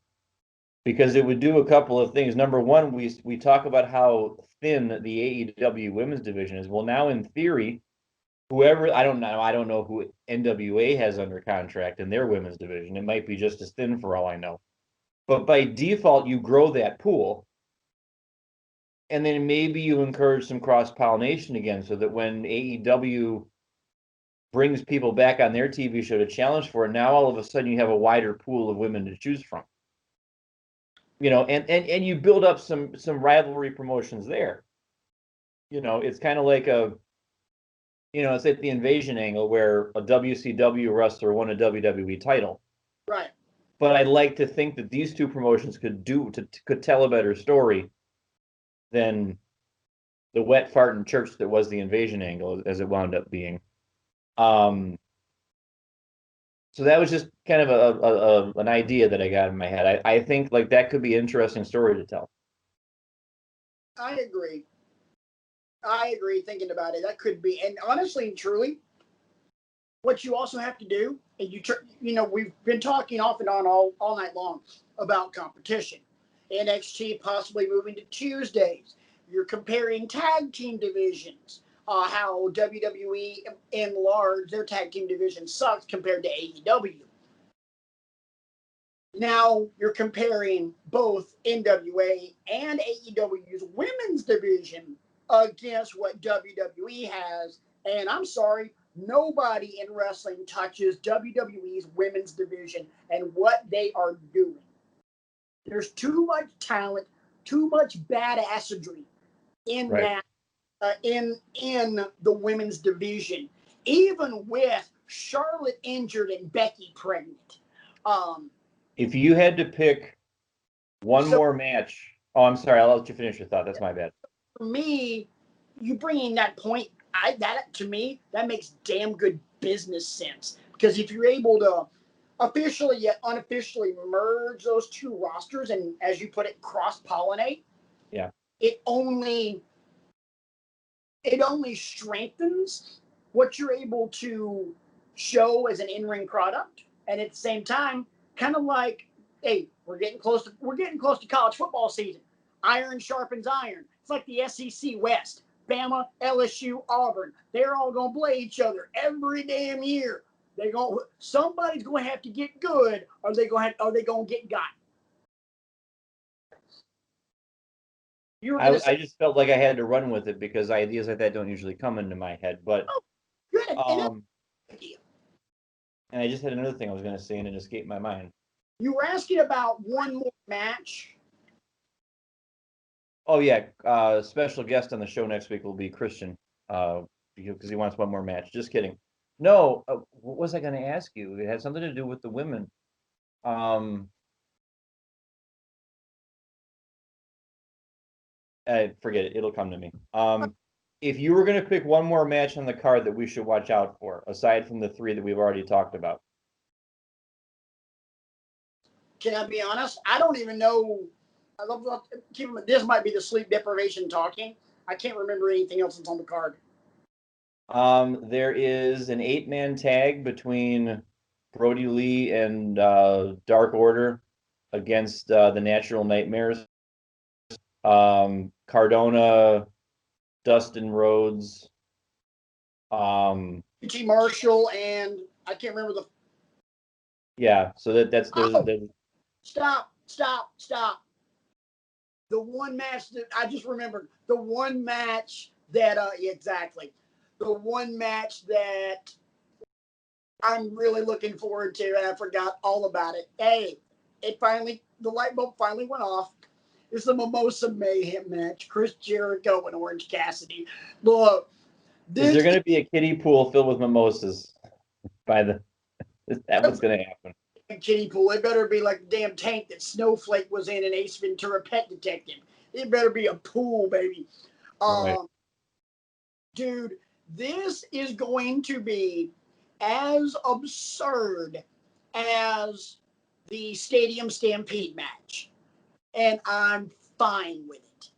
because it would do a couple of things. Number one, we talk about how thin the AEW women's division is. Well, now in theory, whoever, I don't know who NWA has under contract in their women's division. It might be just as thin for all I know. But by default, you grow that pool. And then maybe you encourage some cross-pollination again so that when AEW brings people back on their TV show to challenge for it, now all of a sudden you have a wider pool of women to choose from. You know, and you build up some rivalry promotions there. You know, it's kind of like it's like the invasion angle where a WCW wrestler won a WWE title. Right. But I'd like to think that these two promotions could tell a better story than the wet fart in church that was the invasion angle, as it wound up being. So that was just kind of an idea that I got in my head. I think like that could be an interesting story to tell. I agree. Thinking about it, that could be, and honestly and truly, what you also have to do, and we've been talking off and on all night long about competition. NXT possibly moving to Tuesdays. You're comparing tag team divisions. How WWE enlarged their tag team division sucks compared to AEW. Now you're comparing both NWA and AEW's women's division against what WWE has. And I'm sorry, nobody in wrestling touches WWE's women's division and what they are doing. There's too much talent, too much badassery in that in the women's division, even with Charlotte injured and Becky pregnant. If you had to pick one more match, I'm sorry, I'll let you finish your thought. That's my bad. For me, you bringing that point, to me, that makes damn good business sense. Because if you're able to officially yet unofficially merge those two rosters and, as you put it, cross-pollinate, it only strengthens what you're able to show as an in-ring product, and at the same time, kind of like, hey, we're getting close to college football season. Iron sharpens iron. It's like the SEC West. Bama, LSU, Auburn. They're all gonna play each other every damn year. Somebody's gonna have to get good, or are they gonna get got? I just felt like I had to run with it because ideas like that don't usually come into my head. But good. And I just had another thing I was going to say and it escaped my mind. You were asking about one more match. Oh yeah, special guest on the show next week will be Christian, because he wants one more match. Just kidding. No, what was I going to ask you? It had something to do with the women. Forget it. It'll come to me. If you were going to pick one more match on the card that we should watch out for, aside from the three that we've already talked about. Can I be honest? I don't even know. This might be the sleep deprivation talking. I can't remember anything else that's on the card. There is an 8-man tag between Brody Lee and Dark Order against the Natural Nightmares. Cardona, Dustin Rhodes, T. Marshall, and I can't remember the. Yeah, so that's there's Stop. The one match that I just remembered, the one match that exactly. The one match that I'm really looking forward to, and I forgot all about it. Hey, the light bulb finally went off. It's the Mimosa Mayhem match. Chris Jericho and Orange Cassidy. Look, is there going to be a kiddie pool filled with mimosas by the? Is that what's going to happen? Kiddie pool. It better be like the damn tank that Snowflake was in Ace Ventura: Pet Detective. It better be a pool, baby. Right. Dude, this is going to be as absurd as the Stadium Stampede match, and I'm fine with it.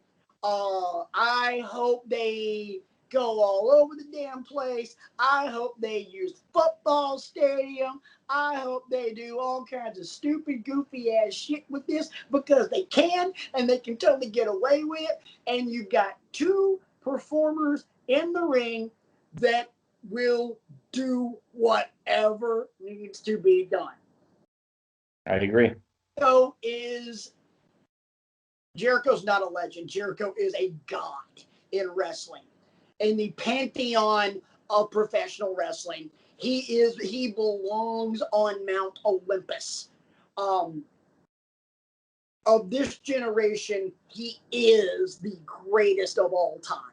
I hope they go all over the damn place. I hope they use football stadium. I hope they do all kinds of stupid, goofy ass shit with this because they can and they can totally get away with it. And you've got two performers in the ring that will do whatever needs to be done. I agree. So Jericho's not a legend. Jericho is a god in wrestling, in the pantheon of professional wrestling. He belongs on Mount Olympus. Um, of this generation, he is the greatest of all time.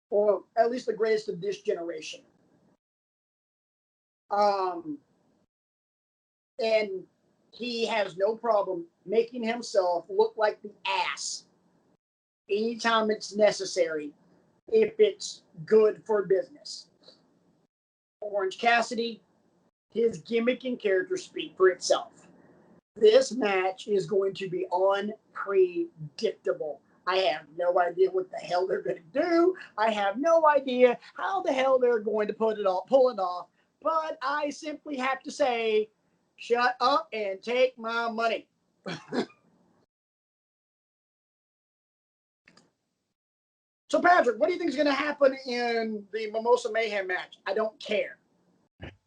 Or at least the greatest of this generation. And he has no problem making himself look like the ass anytime it's necessary if it's good for business. Orange Cassidy, his gimmick and character speak for itself. This match is going to be unpredictable. I have no idea what the hell they're going to do. I have no idea how the hell they're going to pull it off. But I simply have to say, shut up and take my money. So, Patrick, what do you think is going to happen in the Mimosa Mayhem match? I don't care.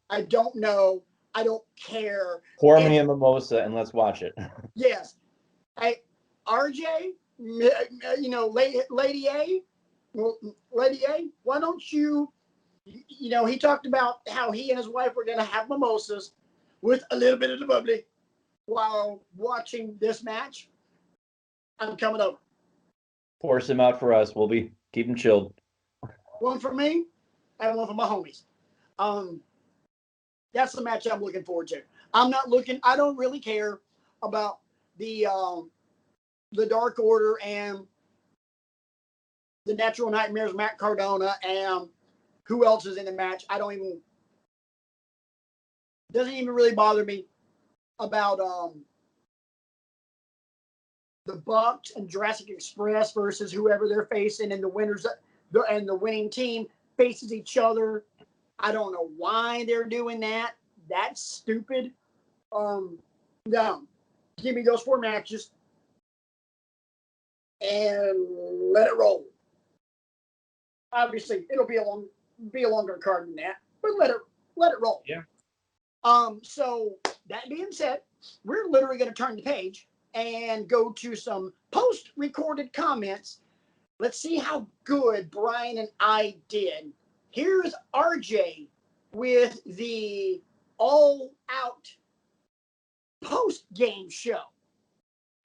I don't know. I don't care. Pour me a mimosa and let's watch it. Yes. Hey, RJ, Lady A, why don't you, he talked about how he and his wife were going to have mimosas with a little bit of the bubbly while watching this match. I'm coming over. Pour some out for us. We'll keep them chilled. One for me and one for my homies. That's the match I'm looking forward to. I don't really care about the Dark Order and the Natural Nightmares, Matt Cardona, and who else is in the match. Doesn't even really bother me about the Bucks and Jurassic Express versus whoever they're facing, and the winning team faces each other. I don't know why they're doing that. That's stupid. No. Give me those 4 matches and let it roll. Obviously, it'll be a longer card than that, but let it roll. Yeah. So that being said, we're literally going to turn the page and go to some post-recorded comments. Let's see how good Brian and I did. Here's RJ with the All Out post-game show.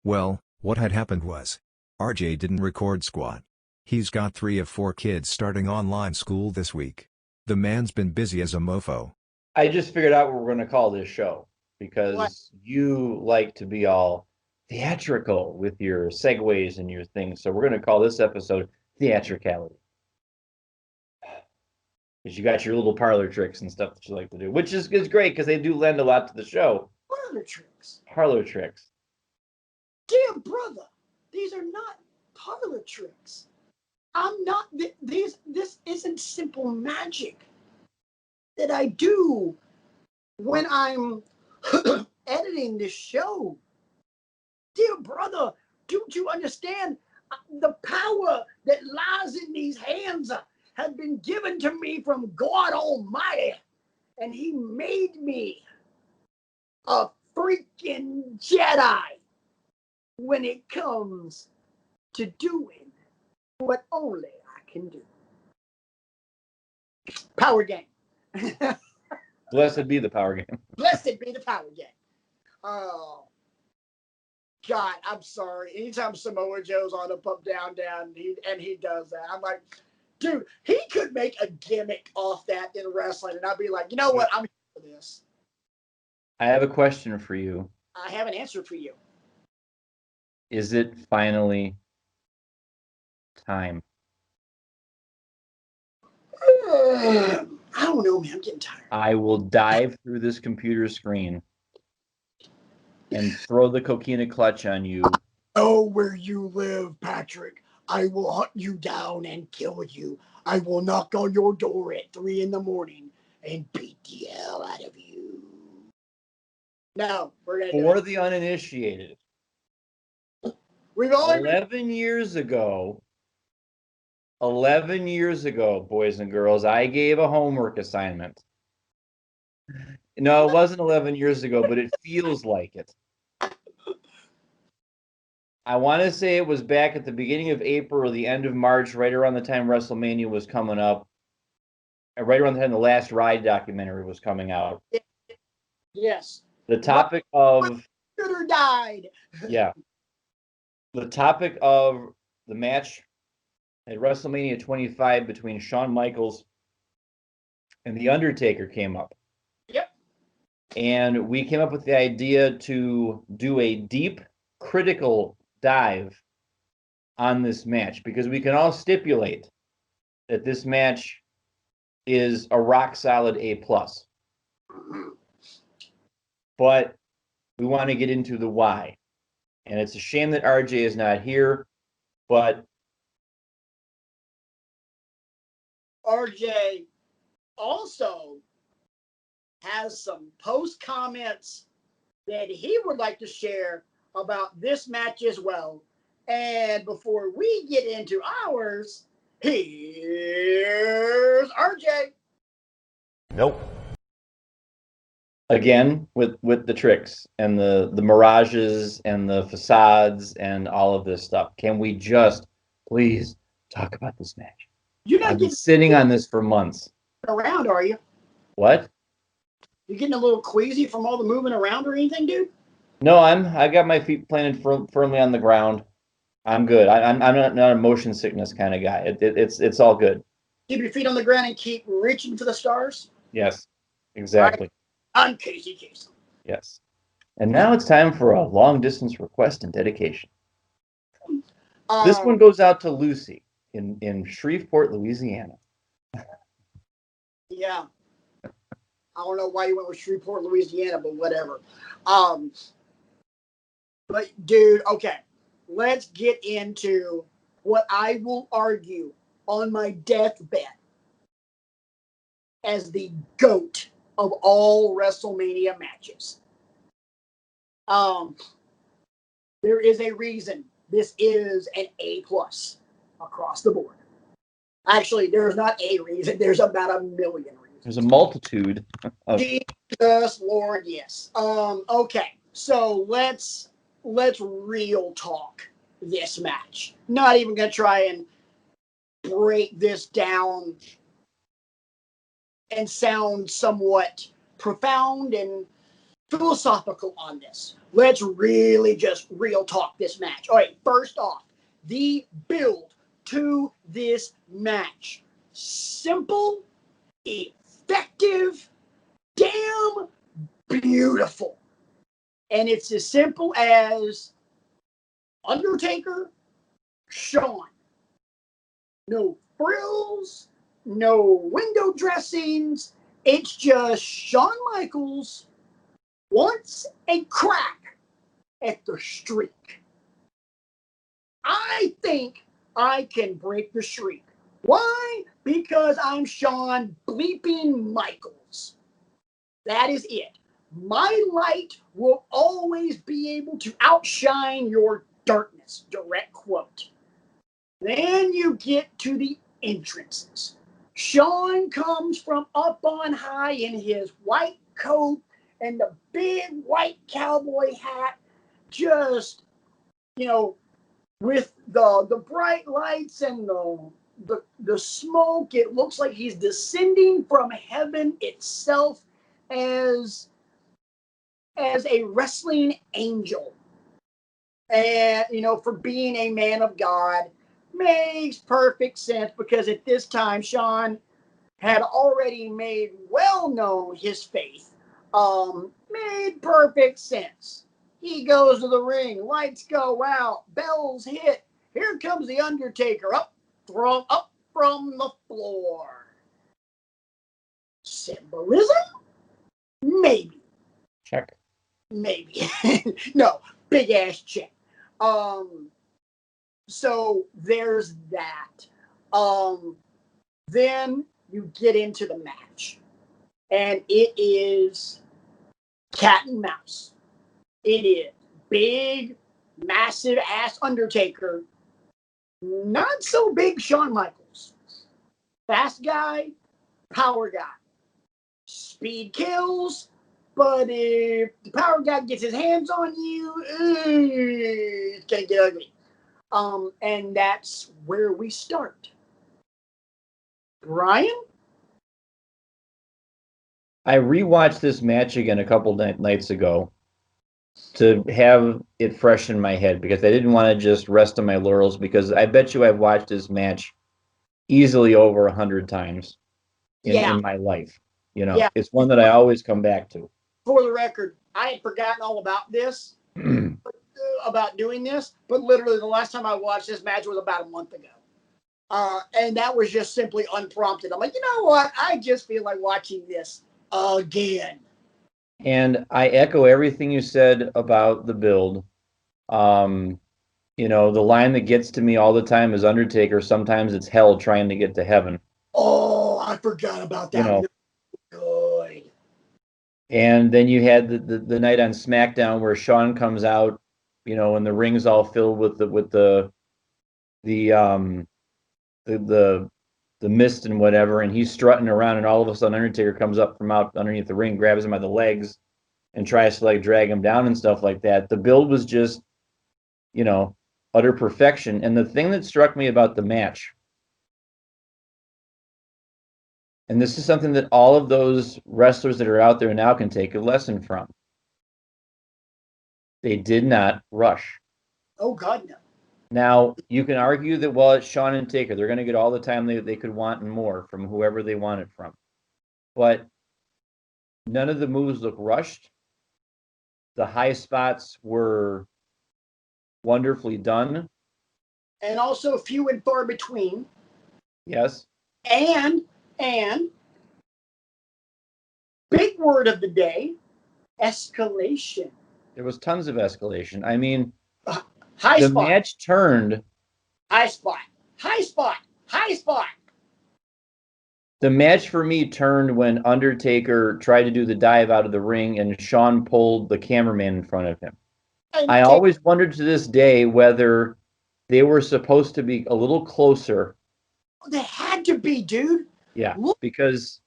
Well, what had happened was, RJ didn't record squat. He's got 3 of 4 kids starting online school this week. The man's been busy as a mofo. I just figured out what we're going to call this show because What? you like to be all theatrical with your segues and your things. So we're going to call this episode Theatricality. Because you got your little parlor tricks and stuff that you like to do, which is great because they do lend a lot to the show. Parlor tricks. Parlor tricks. Dear brother, these are not parlor tricks. I'm not. This isn't simple magic that I do when I'm editing this show. Dear brother, don't you understand? The power that lies in these hands has been given to me from God Almighty, and He made me a freaking Jedi when it comes to doing what only I can do. Power game. Blessed be the power game. Blessed be the power game. Oh, God, I'm sorry. Anytime Samoa Joe's on up, down, down, he does that, I'm like, dude, he could make a gimmick off that in wrestling, and I'd be like, you know what? I'm here for this. I have a question for you. I have an answer for you. Is it finally time? I don't know, man. I'm getting tired. I will dive through this computer screen and throw the coquina clutch on you. Oh, where you live, Patrick. I will hunt you down and kill you. I will knock on your door at 3 a.m. and beat the hell out of you. No, we're gonna do For it. the uninitiated, We've only 11 years ago, boys and girls, I gave a homework assignment. No, it wasn't 11 years ago, but it feels like it. I want to say it was back at the beginning of April or the end of March, right around the time WrestleMania was coming up, and right around the time the Last Ride documentary was coming out. Yes. The topic of Should or died. yeah, the topic of the match at WrestleMania 25 between Shawn Michaels and The Undertaker came up. Yep. And we came up with the idea to do a deep, critical dive on this match because we can all stipulate that this match is a rock solid A+. But we want to get into the why. And it's a shame that RJ is not here, but RJ also has some post comments that he would like to share about this match as well. And before we get into ours, here's RJ. Nope. again with the tricks and the mirages and the facades and all of this stuff. Can we just please talk about this match? You're not I've been getting sitting on this for months. around, are you? What? You getting a little queasy from all the moving around or anything, dude? No, I got my feet planted firmly on the ground. I'm good. I'm not a motion sickness kind of guy. It's all good. Keep your feet on the ground and keep reaching for the stars. Yes, exactly. Right. I'm Casey Kasem. Yes. And now it's time for a long distance request and dedication. This one goes out to Lucy in Shreveport, Louisiana. Yeah. I don't know why you went with Shreveport, Louisiana, but whatever. But dude, okay. Let's get into what I will argue on my deathbed as the GOAT of all WrestleMania matches. There is a reason this is an A+ across the board. Actually, there's not a reason. There's about a million reasons. There's a multitude of Jesus Lord, yes. Okay, so let's real talk this match. Not even gonna try and break this down and sound somewhat profound and philosophical on this. Let's really just real talk this match. All right, first off, the build to this match. Simple, effective, damn beautiful. And it's as simple as Undertaker, Shawn. No frills, no window dressings. It's just Shawn Michaels wants a crack at the streak. I think I can break the streak. Why? Because I'm Shawn bleeping Michaels. That is it. My light will always be able to outshine your darkness. Direct quote. Then you get to the entrances. Shawn comes from up on high in his white coat and the big white cowboy hat, just, with the bright lights and the smoke. It looks like he's descending from heaven itself as a wrestling angel. And, for being a man of God, makes perfect sense, because at this time, Shawn had already made well known his faith. Made perfect sense. He goes to the ring, lights go out, bells hit. Here comes the Undertaker up from the floor. Symbolism? Maybe. Check. Maybe. No, big ass check. So there's that. Then you get into the match, and it is cat and mouse. It is big, massive ass Undertaker, not so big Shawn Michaels. Fast guy, power guy. Speed kills, but if the power guy gets his hands on you, it's gonna get ugly. And that's where we start. Brian? I rewatched this match again a couple nights ago to have it fresh in my head, because I didn't want to just rest on my laurels, because I bet you I've watched this match easily over 100 times in my life. Yeah. It's one that I always come back to. For the record, I had forgotten all about this, about doing this, but literally the last time I watched this match was about a month ago. And that was just simply unprompted. I'm like, you know what? I just feel like watching this again. And I echo everything you said about the build. The line that gets to me all the time is Undertaker, sometimes it's hell trying to get to heaven. Oh, I forgot about that. Good. And then you had the night on SmackDown where Shawn comes out, and the ring's all filled with the mist and whatever, and he's strutting around, and all of a sudden Undertaker comes up from out underneath the ring, grabs him by the legs, and tries to drag him down and stuff like that. The build was just, utter perfection. And the thing that struck me about the match, and this is something that all of those wrestlers that are out there now can take a lesson from, they did not rush. Oh, God, no. Now, you can argue that, well, it's Shawn and Taker. They're going to get all the time they could want and more from whoever they want it from. But none of the moves look rushed. The high spots were wonderfully done. And also few and far between. Yes. And big word of the day, escalation. There was tons of escalation. I mean, high the spot. match turned. High spot. High spot. High spot. The match for me turned when Undertaker tried to do the dive out of the ring and Shawn pulled the cameraman in front of him. I always wondered to this day whether they were supposed to be a little closer. They had to be, dude. Yeah, because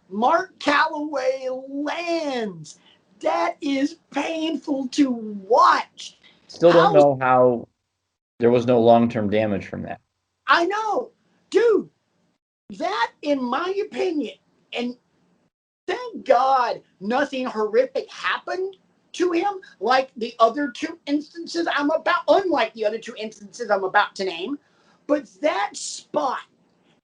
Mark Calloway lands. That is painful to watch. Still don't know how there was no long-term damage from that. I know. Dude, that, in my opinion, and thank God nothing horrific happened to him like the other two instances unlike the other two instances I'm about to name. But that spot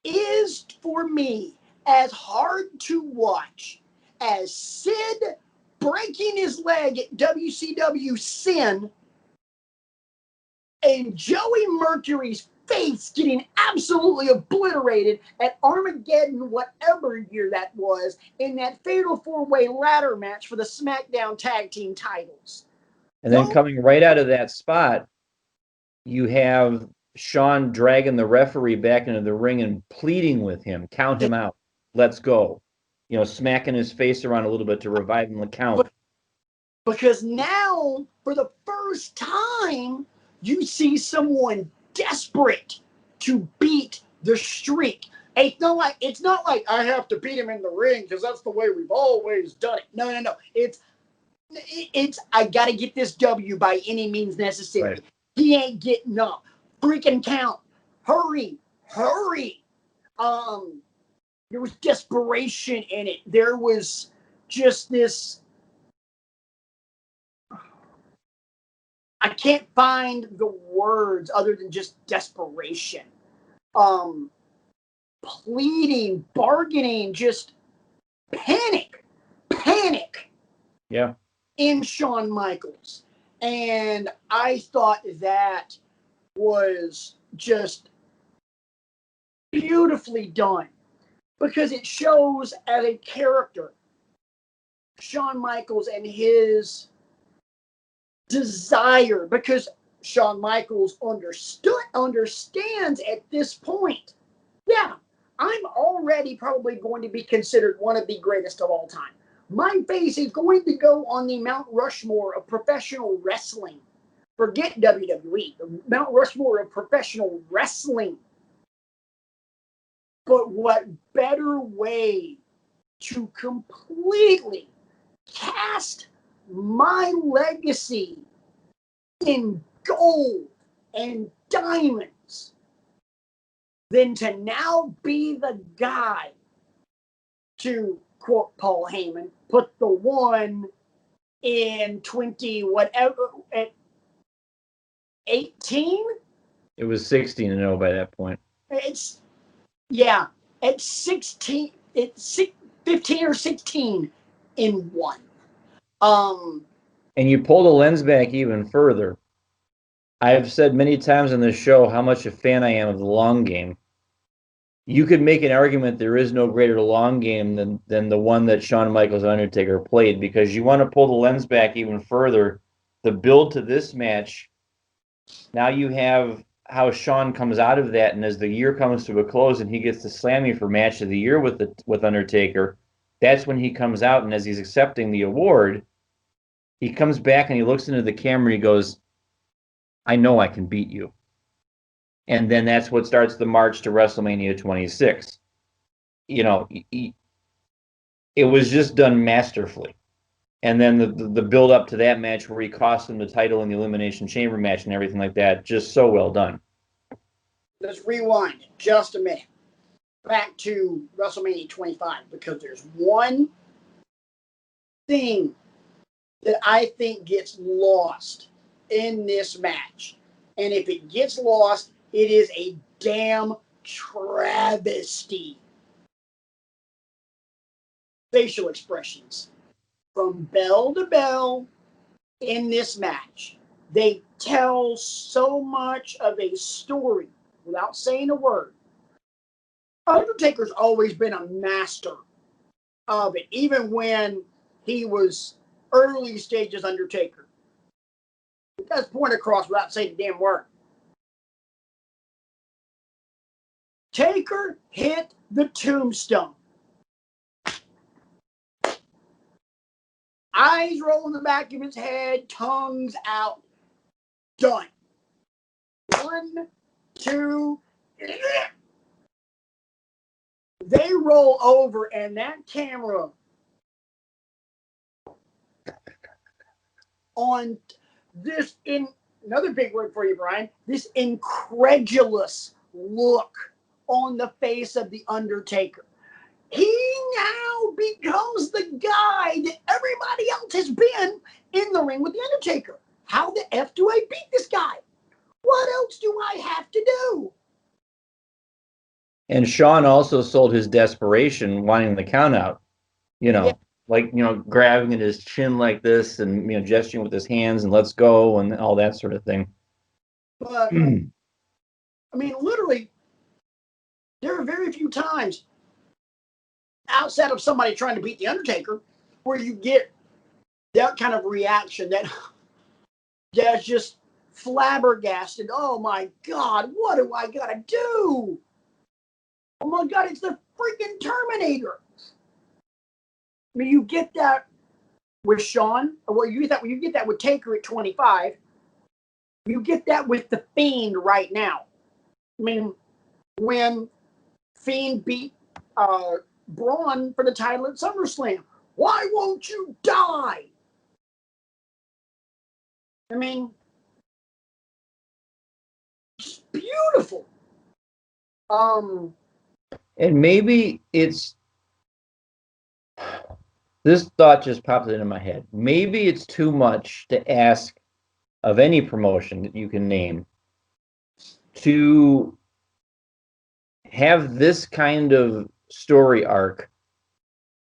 is, for me, as hard to watch as Sid breaking his leg at WCW Sin and Joey Mercury's face getting absolutely obliterated at Armageddon, whatever year that was, in that fatal four-way ladder match for the SmackDown Tag Team titles. And then coming right out of that spot, you have Shawn dragging the referee back into the ring and pleading with him, count him out, let's go. Smacking his face around a little bit to revive him the count. Because now, for the first time, you see someone desperate to beat the streak. It's not like I have to beat him in the ring because that's the way we've always done it. No. It's I got to get this W by any means necessary. Right. He ain't getting up. Freaking count. Hurry. There was desperation in it. There was just this. I can't find the words other than just desperation. Pleading, bargaining, just panic. Yeah. In Shawn Michaels. And I thought that was just beautifully done because it shows as a character Shawn Michaels and his desire, because Shawn Michaels understands at this point, yeah, I'm already probably going to be considered one of the greatest of all time. My face is going to go on the Mount Rushmore of professional wrestling. Forget WWE, the Mount Rushmore of professional wrestling. But what better way to completely cast my legacy in gold and diamonds than to now be the guy to, quote Paul Heyman, put the one in 20 whatever at 18? It was 16-0 by that point. It's at 16, it's 15 or 16 in one. And you pull the lens back even further. I've said many times on this show how much a fan I am of the long game. You could make an argument there is no greater long game than the one that Shawn Michaels and Undertaker played, because you want to pull the lens back even further. The build to this match, now you have how Shawn comes out of that, and as the year comes to a close and he gets to slam you for match of the year with Undertaker, that's when he comes out, and as he's accepting the award, he comes back and he looks into the camera and he goes, I know I can beat you. And then that's what starts the march to WrestleMania 26. It was just done masterfully. And then the build up to that match where he cost him the title in the Elimination Chamber match and everything like that, just so well done. Let's rewind just a minute back to WrestleMania 25, because there's one thing that I think gets lost in this match. And if it gets lost, it is a damn travesty. Facial expressions from bell to bell in this match. They tell so much of a story without saying a word. Undertaker's always been a master of it, even when he was early stages Undertaker. That's point across without saying a damn word. Taker hit the tombstone. Eyes roll in the back of his head, tongues out. Done. 1, 2, they roll over, and that camera on this, in another big word for you, Brian, this incredulous look on the face of the Undertaker. He now becomes the guy that everybody else has been in the ring with the Undertaker. How the F do I beat this guy? What else do I have to do? And Shawn also sold his desperation, wanting the count out, grabbing at his chin like this and, gesturing with his hands and let's go and all that sort of thing. But, literally, there are very few times outside of somebody trying to beat the Undertaker where you get that kind of reaction that's just flabbergasted. Oh my God, what do I gotta do? Oh my God, it's the freaking Terminator. I mean, you get that with Shawn. Well, you get that with Taker at 25. You get that with the Fiend right now. I mean, when Fiend beat Braun for the title at SummerSlam, why won't you die? I mean, it's beautiful. And maybe it's this thought just popped into my head. Maybe it's too much to ask of any promotion that you can name to have this kind of story arc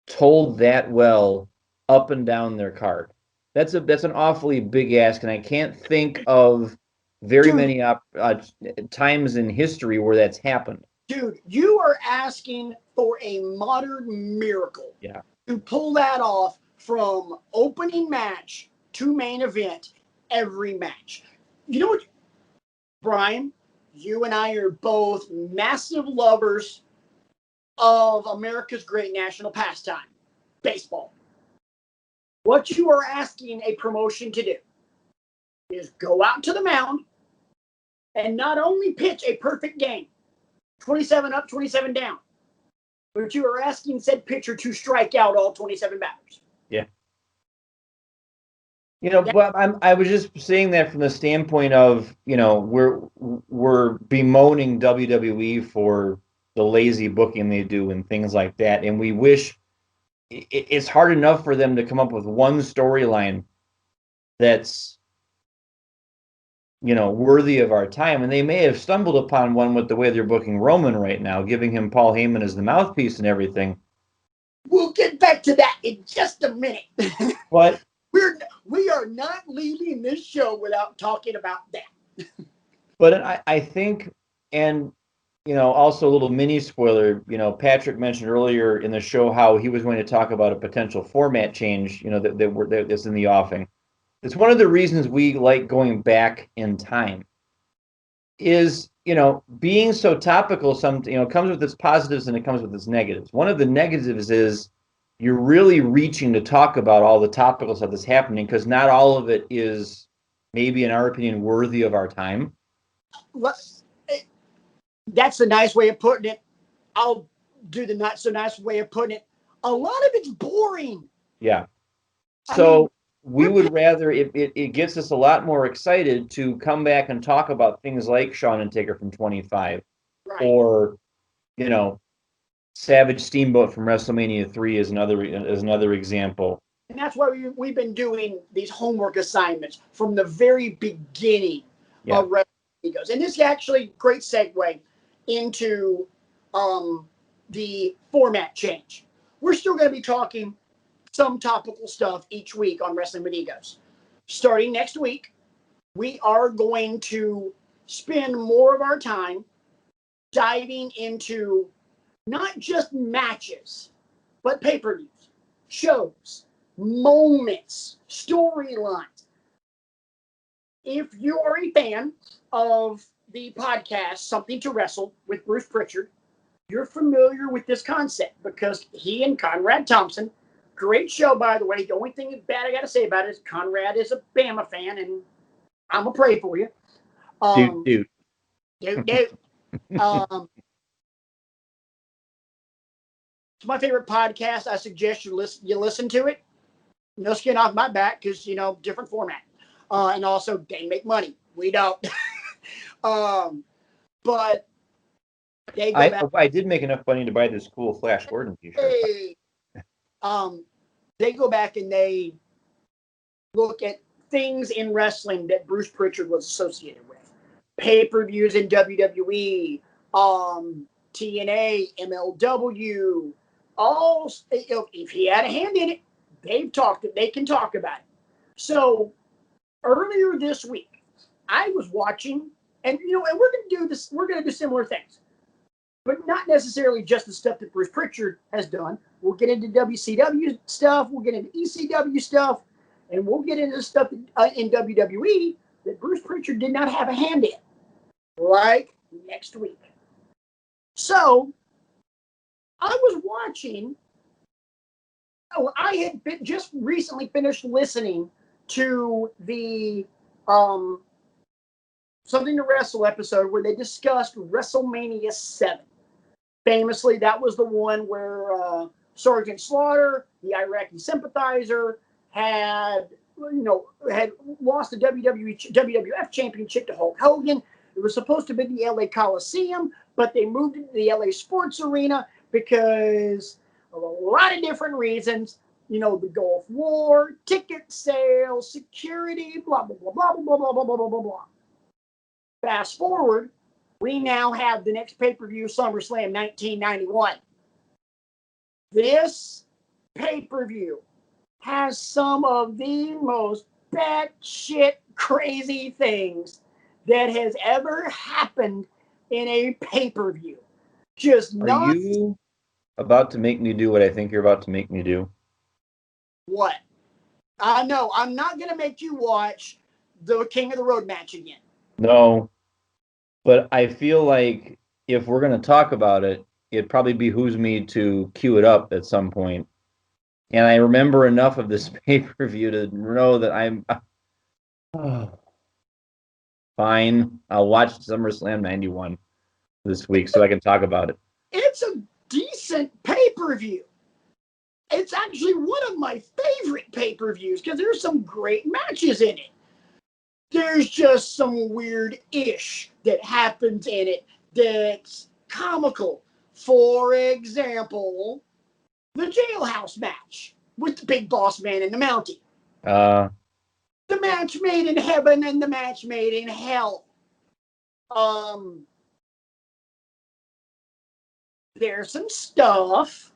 told that well up and down their card. That's an awfully big ask, and I can't think of very many times in history where that's happened. Dude, you are asking for a modern miracle. Yeah. To pull that off from opening match to main event every match. You know what, Brian? You and I are both massive lovers of America's great national pastime, baseball. What you are asking a promotion to do is go out to the mound and not only pitch a perfect game, 27 up, 27 down, but you are asking said pitcher to strike out all 27 batters. Yeah. But I was just saying that from the standpoint of, we're bemoaning WWE for the lazy booking they do and things like that, and we wish it's hard enough for them to come up with one storyline that's worthy of our time, and they may have stumbled upon one with the way they're booking Roman right now, giving him Paul Heyman as the mouthpiece and everything. We'll get back to that in just a minute. But we are not leaving this show without talking about that. But I think, and also a little mini spoiler, Patrick mentioned earlier in the show how he was going to talk about a potential format change, that's in the offing. It's one of the reasons we like going back in time is, being so topical, comes with its positives and it comes with its negatives. One of the negatives is you're really reaching to talk about all the topical stuff that's happening because not all of it is, maybe in our opinion, worthy of our time. That's a nice way of putting it. I'll do the not so nice way of putting it. A lot of it's boring. Yeah. So we would rather, it gets us a lot more excited to come back and talk about things like Shawn and Taker from 25, right, or, Savage Steamboat from WrestleMania 3 is another example. And that's why we've been doing these homework assignments from the very beginning of WrestleMania. And this is actually great segue into the format change. We're still going to be talking some topical stuff each week on Wrestling with Egos. Starting next week, we are going to spend more of our time diving into not just matches, but pay-per-views, shows, moments, storylines. If you are a fan of the podcast Something to Wrestle with Bruce Pritchard, you're familiar with this concept because he and Conrad Thompson, great show, by the way. The only thing bad I got to say about it is Conrad is a Bama fan, and I'm going to pray for you. Dude. It's my favorite podcast. I suggest you listen to it. No skin off my back because, different format. And also, they make money. We don't. But they go back. I did make enough money to buy this cool Flash Gordon t-shirt. Hey, they go back and they look at things in wrestling that Bruce Pritchard was associated with. Pay-per-views in WWE, TNA, MLW, all, if he had a hand in it, they can talk about it. So earlier this week, I was watching, and we're going to do this. We're going to do similar things, but not necessarily just the stuff that Bruce Pritchard has done. We'll get into WCW stuff. We'll get into ECW stuff, and we'll get into stuff in WWE that Bruce Pritchard did not have a hand in, like next week. So I was watching. Oh, I had just recently finished listening to the Something to Wrestle episode where they discussed WrestleMania 7. Famously, that was the one where Sergeant Slaughter, the Iraqi sympathizer, had lost the WWF Championship to Hulk Hogan. It was supposed to be the LA Coliseum, but they moved it to the LA Sports Arena because of a lot of different reasons. The Gulf War, ticket sales, security, blah, blah, blah, blah, blah, blah, blah, blah, blah, blah, blah. Fast forward, we now have the next pay-per-view, SummerSlam 1991. This pay-per-view has some of the most batshit crazy things that has ever happened in a pay-per-view. Are you about to make me do what I think you're about to make me do? What? No, I'm not going to make you watch the King of the Road match again. No, but I feel like if we're going to talk about it, it probably behooves me to cue it up at some point. And I remember enough of this pay-per-view to know that I'm fine. I'll watch SummerSlam 91 this week so I can talk about it. It's a decent pay-per-view. It's actually one of my favorite pay-per-views because there's some great matches in it. There's just some weird-ish that happens in it that's comical. For example, the jailhouse match with the Big Boss Man and the Mountie. The match made in heaven and the match made in hell. There's some stuff,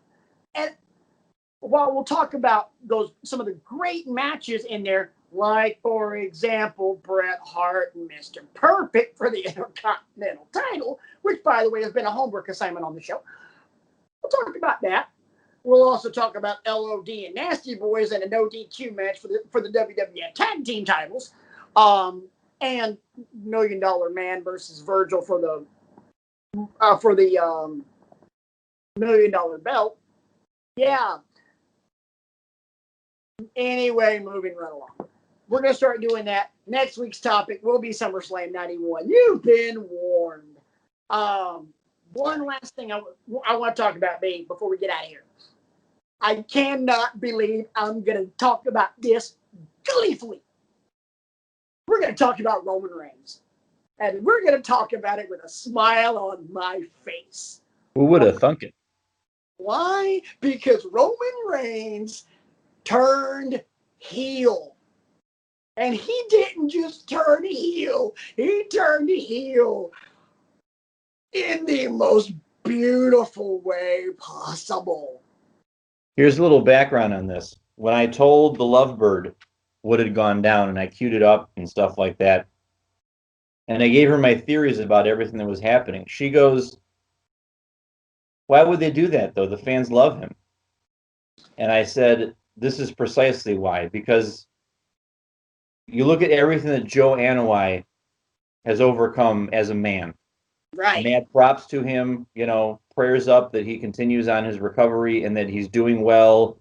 and while we'll talk about some of the great matches in there, like, for example, Bret Hart and Mr. Perfect for the Intercontinental title, which, by the way, has been a homework assignment on the show. We'll talk about that. We'll also talk about LOD and Nasty Boys and a no DQ match for the WWF Tag Team titles, and $1 Million Man versus Virgil for the $1 Million belt. Yeah. Anyway, moving right along. We're going to start doing that. Next week's topic will be SummerSlam 91. You've been warned. One last thing I want to talk about, babe, before we get out of here. I cannot believe I'm going to talk about this gleefully. We're going to talk about Roman Reigns. And we're going to talk about it with a smile on my face. Who would have thunk it? Why? Because Roman Reigns turned heel. And he didn't just turn heel. He turned heel in the most beautiful way possible. Here's a little background on this. When I told the Lovebird what had gone down and I queued it up and stuff like that, and I gave her my theories about everything that was happening, she goes, why would they do that, though? The fans love him. And I said, this is precisely why. Because you look at everything that Joe Anoa'i has overcome as a man. Right. Mad props to him, prayers up that he continues on his recovery and that he's doing well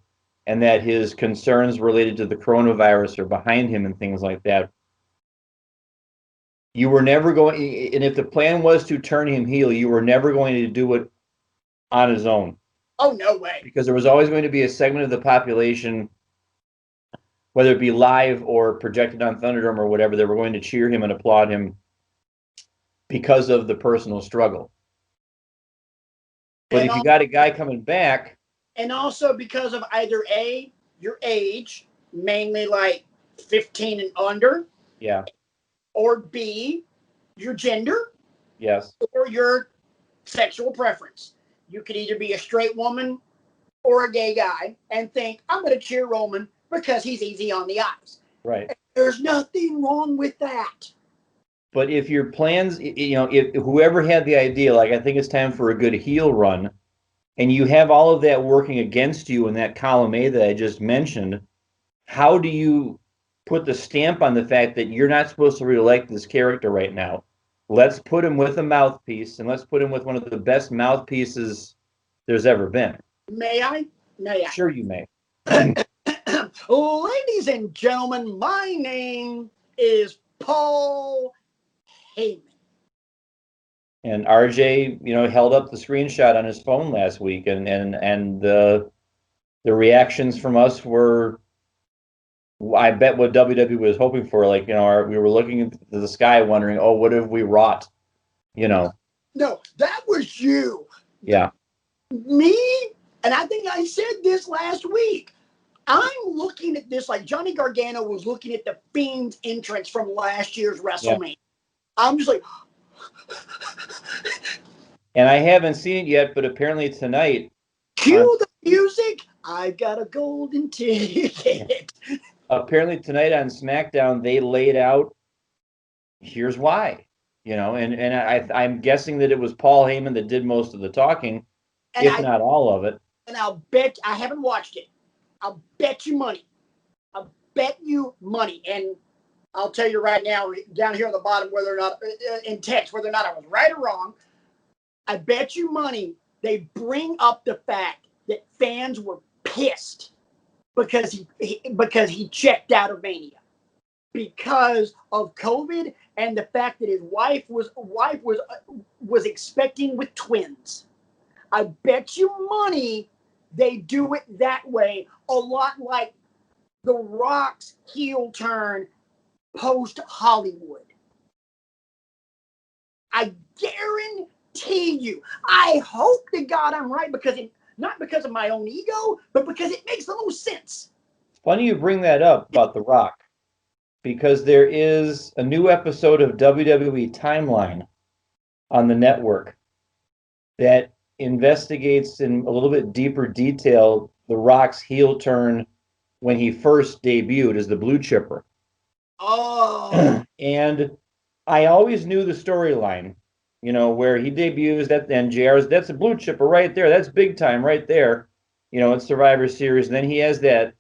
and that his concerns related to the coronavirus are behind him and things like that. You were never going, and if the plan was to turn him heel, you were never going to do it on his own. Oh, no way. Because there was always going to be a segment of the population, whether it be live or projected on Thunderdome or whatever, that were going to cheer him and applaud him because of the personal struggle. But if you got a guy coming back... And also because of either A, your age, mainly like 15 and under. Yeah. Or B, your gender. Yes. Or your sexual preference. You could either be a straight woman or a gay guy and think, I'm going to cheer Roman because he's easy on the eyes. Right. And there's nothing wrong with that. But if your plans, if whoever had the idea, like I think it's time for a good heel run, and you have all of that working against you in that column A that I just mentioned, how do you put the stamp on the fact that you're not supposed to really like this character right now. Let's put him with a mouthpiece, and let's put him with one of the best mouthpieces there's ever been. May I? May I? Sure, you may. Ladies and gentlemen, my name is Paul Heyman. And RJ, held up the screenshot on his phone last week, and the reactions from us were, I bet, what WWE was hoping for. Like, we were looking into the sky, wondering, oh, what have we wrought? No, that was you. Yeah. Me, and I think I said this last week. I'm looking at this like Johnny Gargano was looking at the Fiend's entrance from last year's WrestleMania. Yeah. I'm just like, and I haven't seen it yet, but apparently tonight. Cue the music. I've got a golden ticket. Apparently tonight on SmackDown, they laid out, here's why, and I'm guessing that it was Paul Heyman that did most of the talking, if not all of it. And I'll bet, I haven't watched it. I'll bet you money. And I'll tell you right now, down here on the bottom, whether or not, in text, whether or not I was right or wrong, I bet you money they bring up the fact that fans were pissed because he checked out of Mania because of COVID and the fact that his wife was expecting with twins. I bet you money they do it that way, a lot like The Rock's heel turn post Hollywood. I guarantee you. I hope to God I'm right, not because of my own ego, but because it makes the most sense. It's funny you bring that up about The Rock, because there is a new episode of WWE Timeline on the network that investigates in a little bit deeper detail The Rock's heel turn when he first debuted as the Blue Chipper. Oh. And I always knew the storyline, where he debuts and JR's, that's a Blue Chipper right there. That's big time right there, in Survivor Series. And then he has that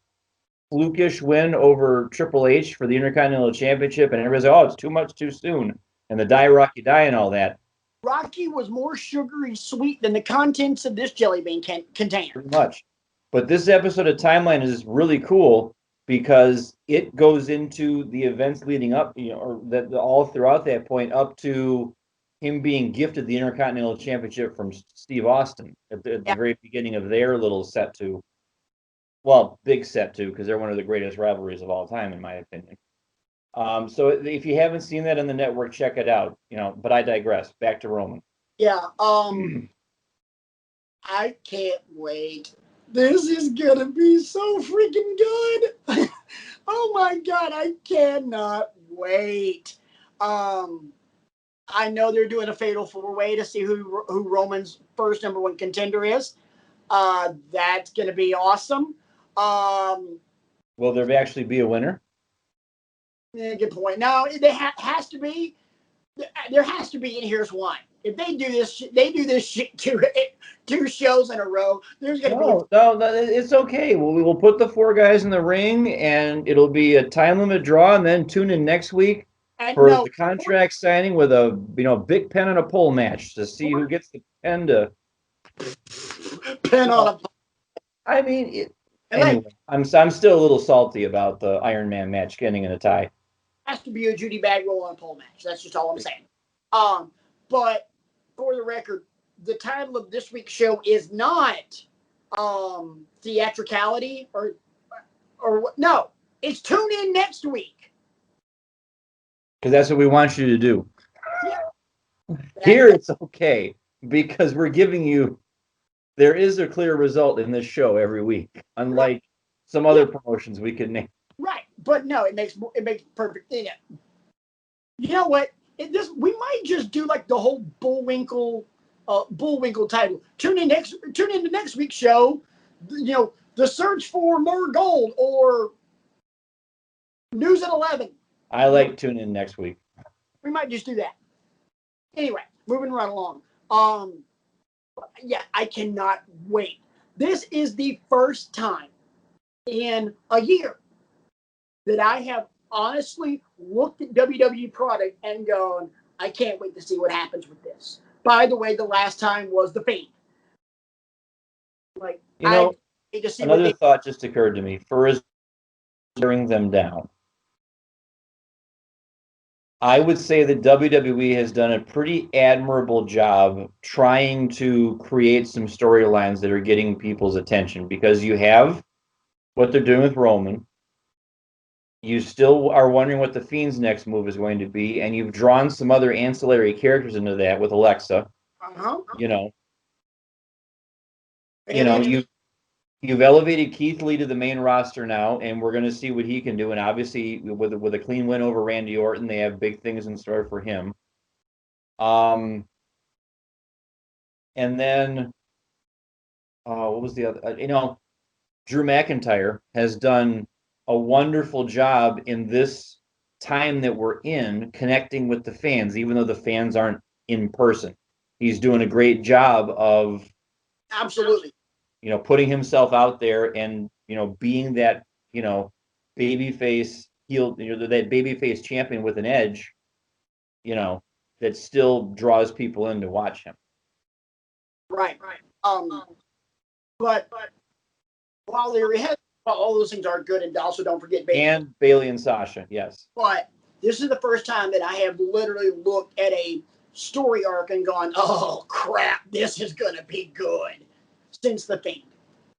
flukish win over Triple H for the Intercontinental Championship. And everybody's like, oh, it's too much too soon. And the Die Rocky Die and all that. Rocky was more sugary sweet than the contents of this jelly bean container. Pretty much. But this episode of Timeline is really cool because it goes into the events leading up, or that all throughout that point up to him being gifted the Intercontinental Championship from Steve Austin at the very beginning of their little set to, well, big set to, because they're one of the greatest rivalries of all time, in my opinion. So if you haven't seen that on the network, check it out. But I digress. Back to Roman. Yeah. I can't wait. This is gonna be so freaking good. Oh my God, I cannot wait. I know they're doing a fatal four-way to see who Roman's first number one contender is. That's gonna be awesome. Will there actually be a winner? Yeah, good point. No, there has to be. There has to be, and here's why. If they do this shit two shows in a row, there's going to be... No, it's okay. We'll put the four guys in the ring, and it'll be a time limit draw, and then tune in next week for the contract signing with a big pen and a pole match to see who gets the pen to... Pen on a pole. I mean, anyway, I'm still a little salty about the Iron Man match getting in a tie. Has to be a Judy Bagwell on a pole match. That's just all I'm saying. But for the record, the title of this week's show is not theatricality or no. It's tune in next week. Because that's what we want you to do. Yeah. Here it's okay because we're giving you. There is a clear result in this show every week, unlike some other promotions we could name. Right, but no, it makes perfect. You know what? We might just do like the whole Bullwinkle title. Tune in to next week's show. The search for more gold or News at 11. I like tune in next week. We might just do that. Anyway, moving right along. Yeah, I cannot wait. This is the first time in a year that I have honestly looked at WWE product and gone, I can't wait to see what happens with this. By the way, the last time was The Fiend. Like, You know, I need to see another thought just occurred to me. For us tearing them down, I would say that WWE has done a pretty admirable job trying to create some storylines that are getting people's attention, because you have what they're doing with Roman. You still are wondering what the Fiend's next move is going to be, and you've drawn some other ancillary characters into that with Alexa. You know, you've elevated Keith Lee to the main roster now, and we're going to see what he can do. And obviously, with a clean win over Randy Orton, they have big things in store for him. And then, what was the other? Drew McIntyre has done a wonderful job in this time that we're in, connecting with the fans, even though the fans aren't in person. He's doing a great job of absolutely, putting himself out there and, being that, babyface heel, that babyface champion with an edge, that still draws people in to watch him. Right. But while they're ahead, all those things are good, and also don't forget Bayley. And Bayley and Sasha, yes. But this is the first time that I have literally looked at a story arc and gone, oh crap, this is gonna be good, since The Fiend.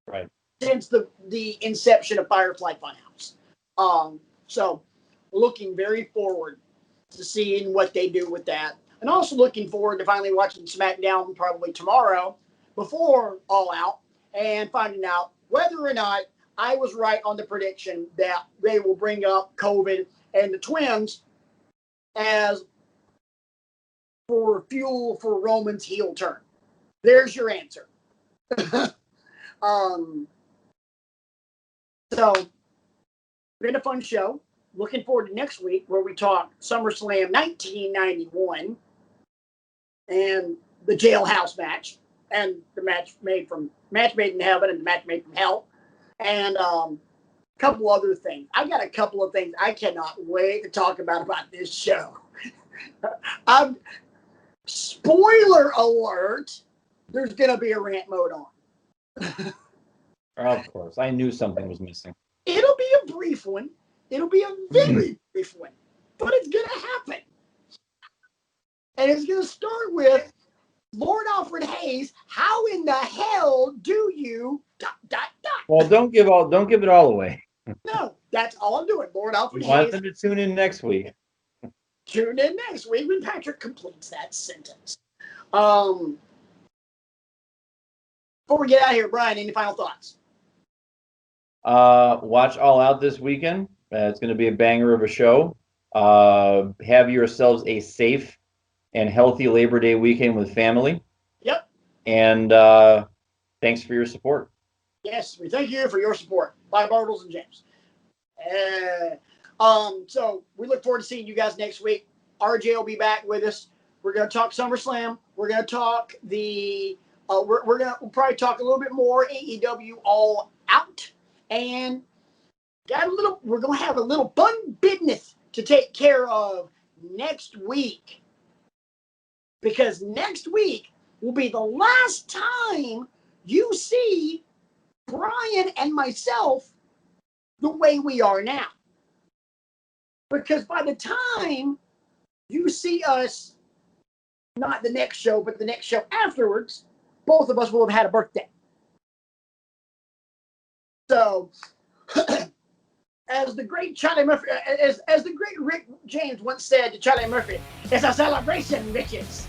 Right. Since the inception of Firefly Funhouse. So looking very forward to seeing what they do with that. And also looking forward to finally watching SmackDown probably tomorrow before All Out and finding out whether or not I was right on the prediction that they will bring up COVID and the twins as for fuel for Roman's heel turn. There's your answer. So, been a fun show. Looking forward to next week where we talk SummerSlam 1991 and the jailhouse match and the match made in heaven and the match made from hell and a couple other things. I got a couple of things I cannot wait to talk about this show. Spoiler alert, there's going to be a rant mode on. Of course. I knew something was missing. It'll be a brief one. It'll be a very brief one. But it's going to happen. And it's going to start with Lord Alfred Hayes. How in the hell do you ... Well, don't give it all away. No, that's all I'm doing. Lord Alfred Hayes. We want them to tune in next week. Tune in next week when Patrick completes that sentence. Before we get out of here, Brian, any final thoughts? Watch All Out this weekend. It's going to be a banger of a show. Have yourselves a safe and healthy Labor Day weekend with family. Yep. And thanks for your support. Yes, we thank you for your support. Bye, Bartles and James. So we look forward to seeing you guys next week. RJ will be back with us. We're going to talk SummerSlam. We're going to talk we'll probably talk a little bit more AEW All Out. And we're going to have a little fun business to take care of next week. Because next week will be the last time you see Brian and myself the way we are now. Because by the time you see us, not the next show, but the next show afterwards, both of us will have had a birthday. So, as the great Charlie Murphy, as the great Rick James once said to Charlie Murphy, it's a celebration, bitches.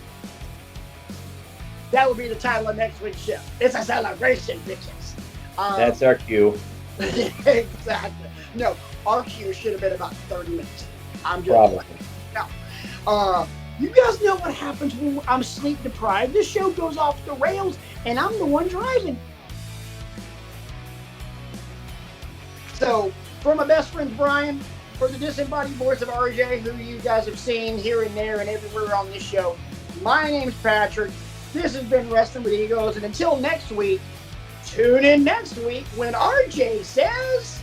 That will be the title of next week's show. It's a celebration, bitches. That's our cue. Exactly. No, our cue should have been about 30 minutes. I'm just Probably. No. You guys know what happens when I'm sleep deprived. This show goes off the rails, and I'm the one driving. So, for my best friend Brian, for the disembodied voice of RJ, who you guys have seen here and there and everywhere on this show, my name's Patrick. This has been Wrestling with Egos, and until next week, tune in next week when RJ says...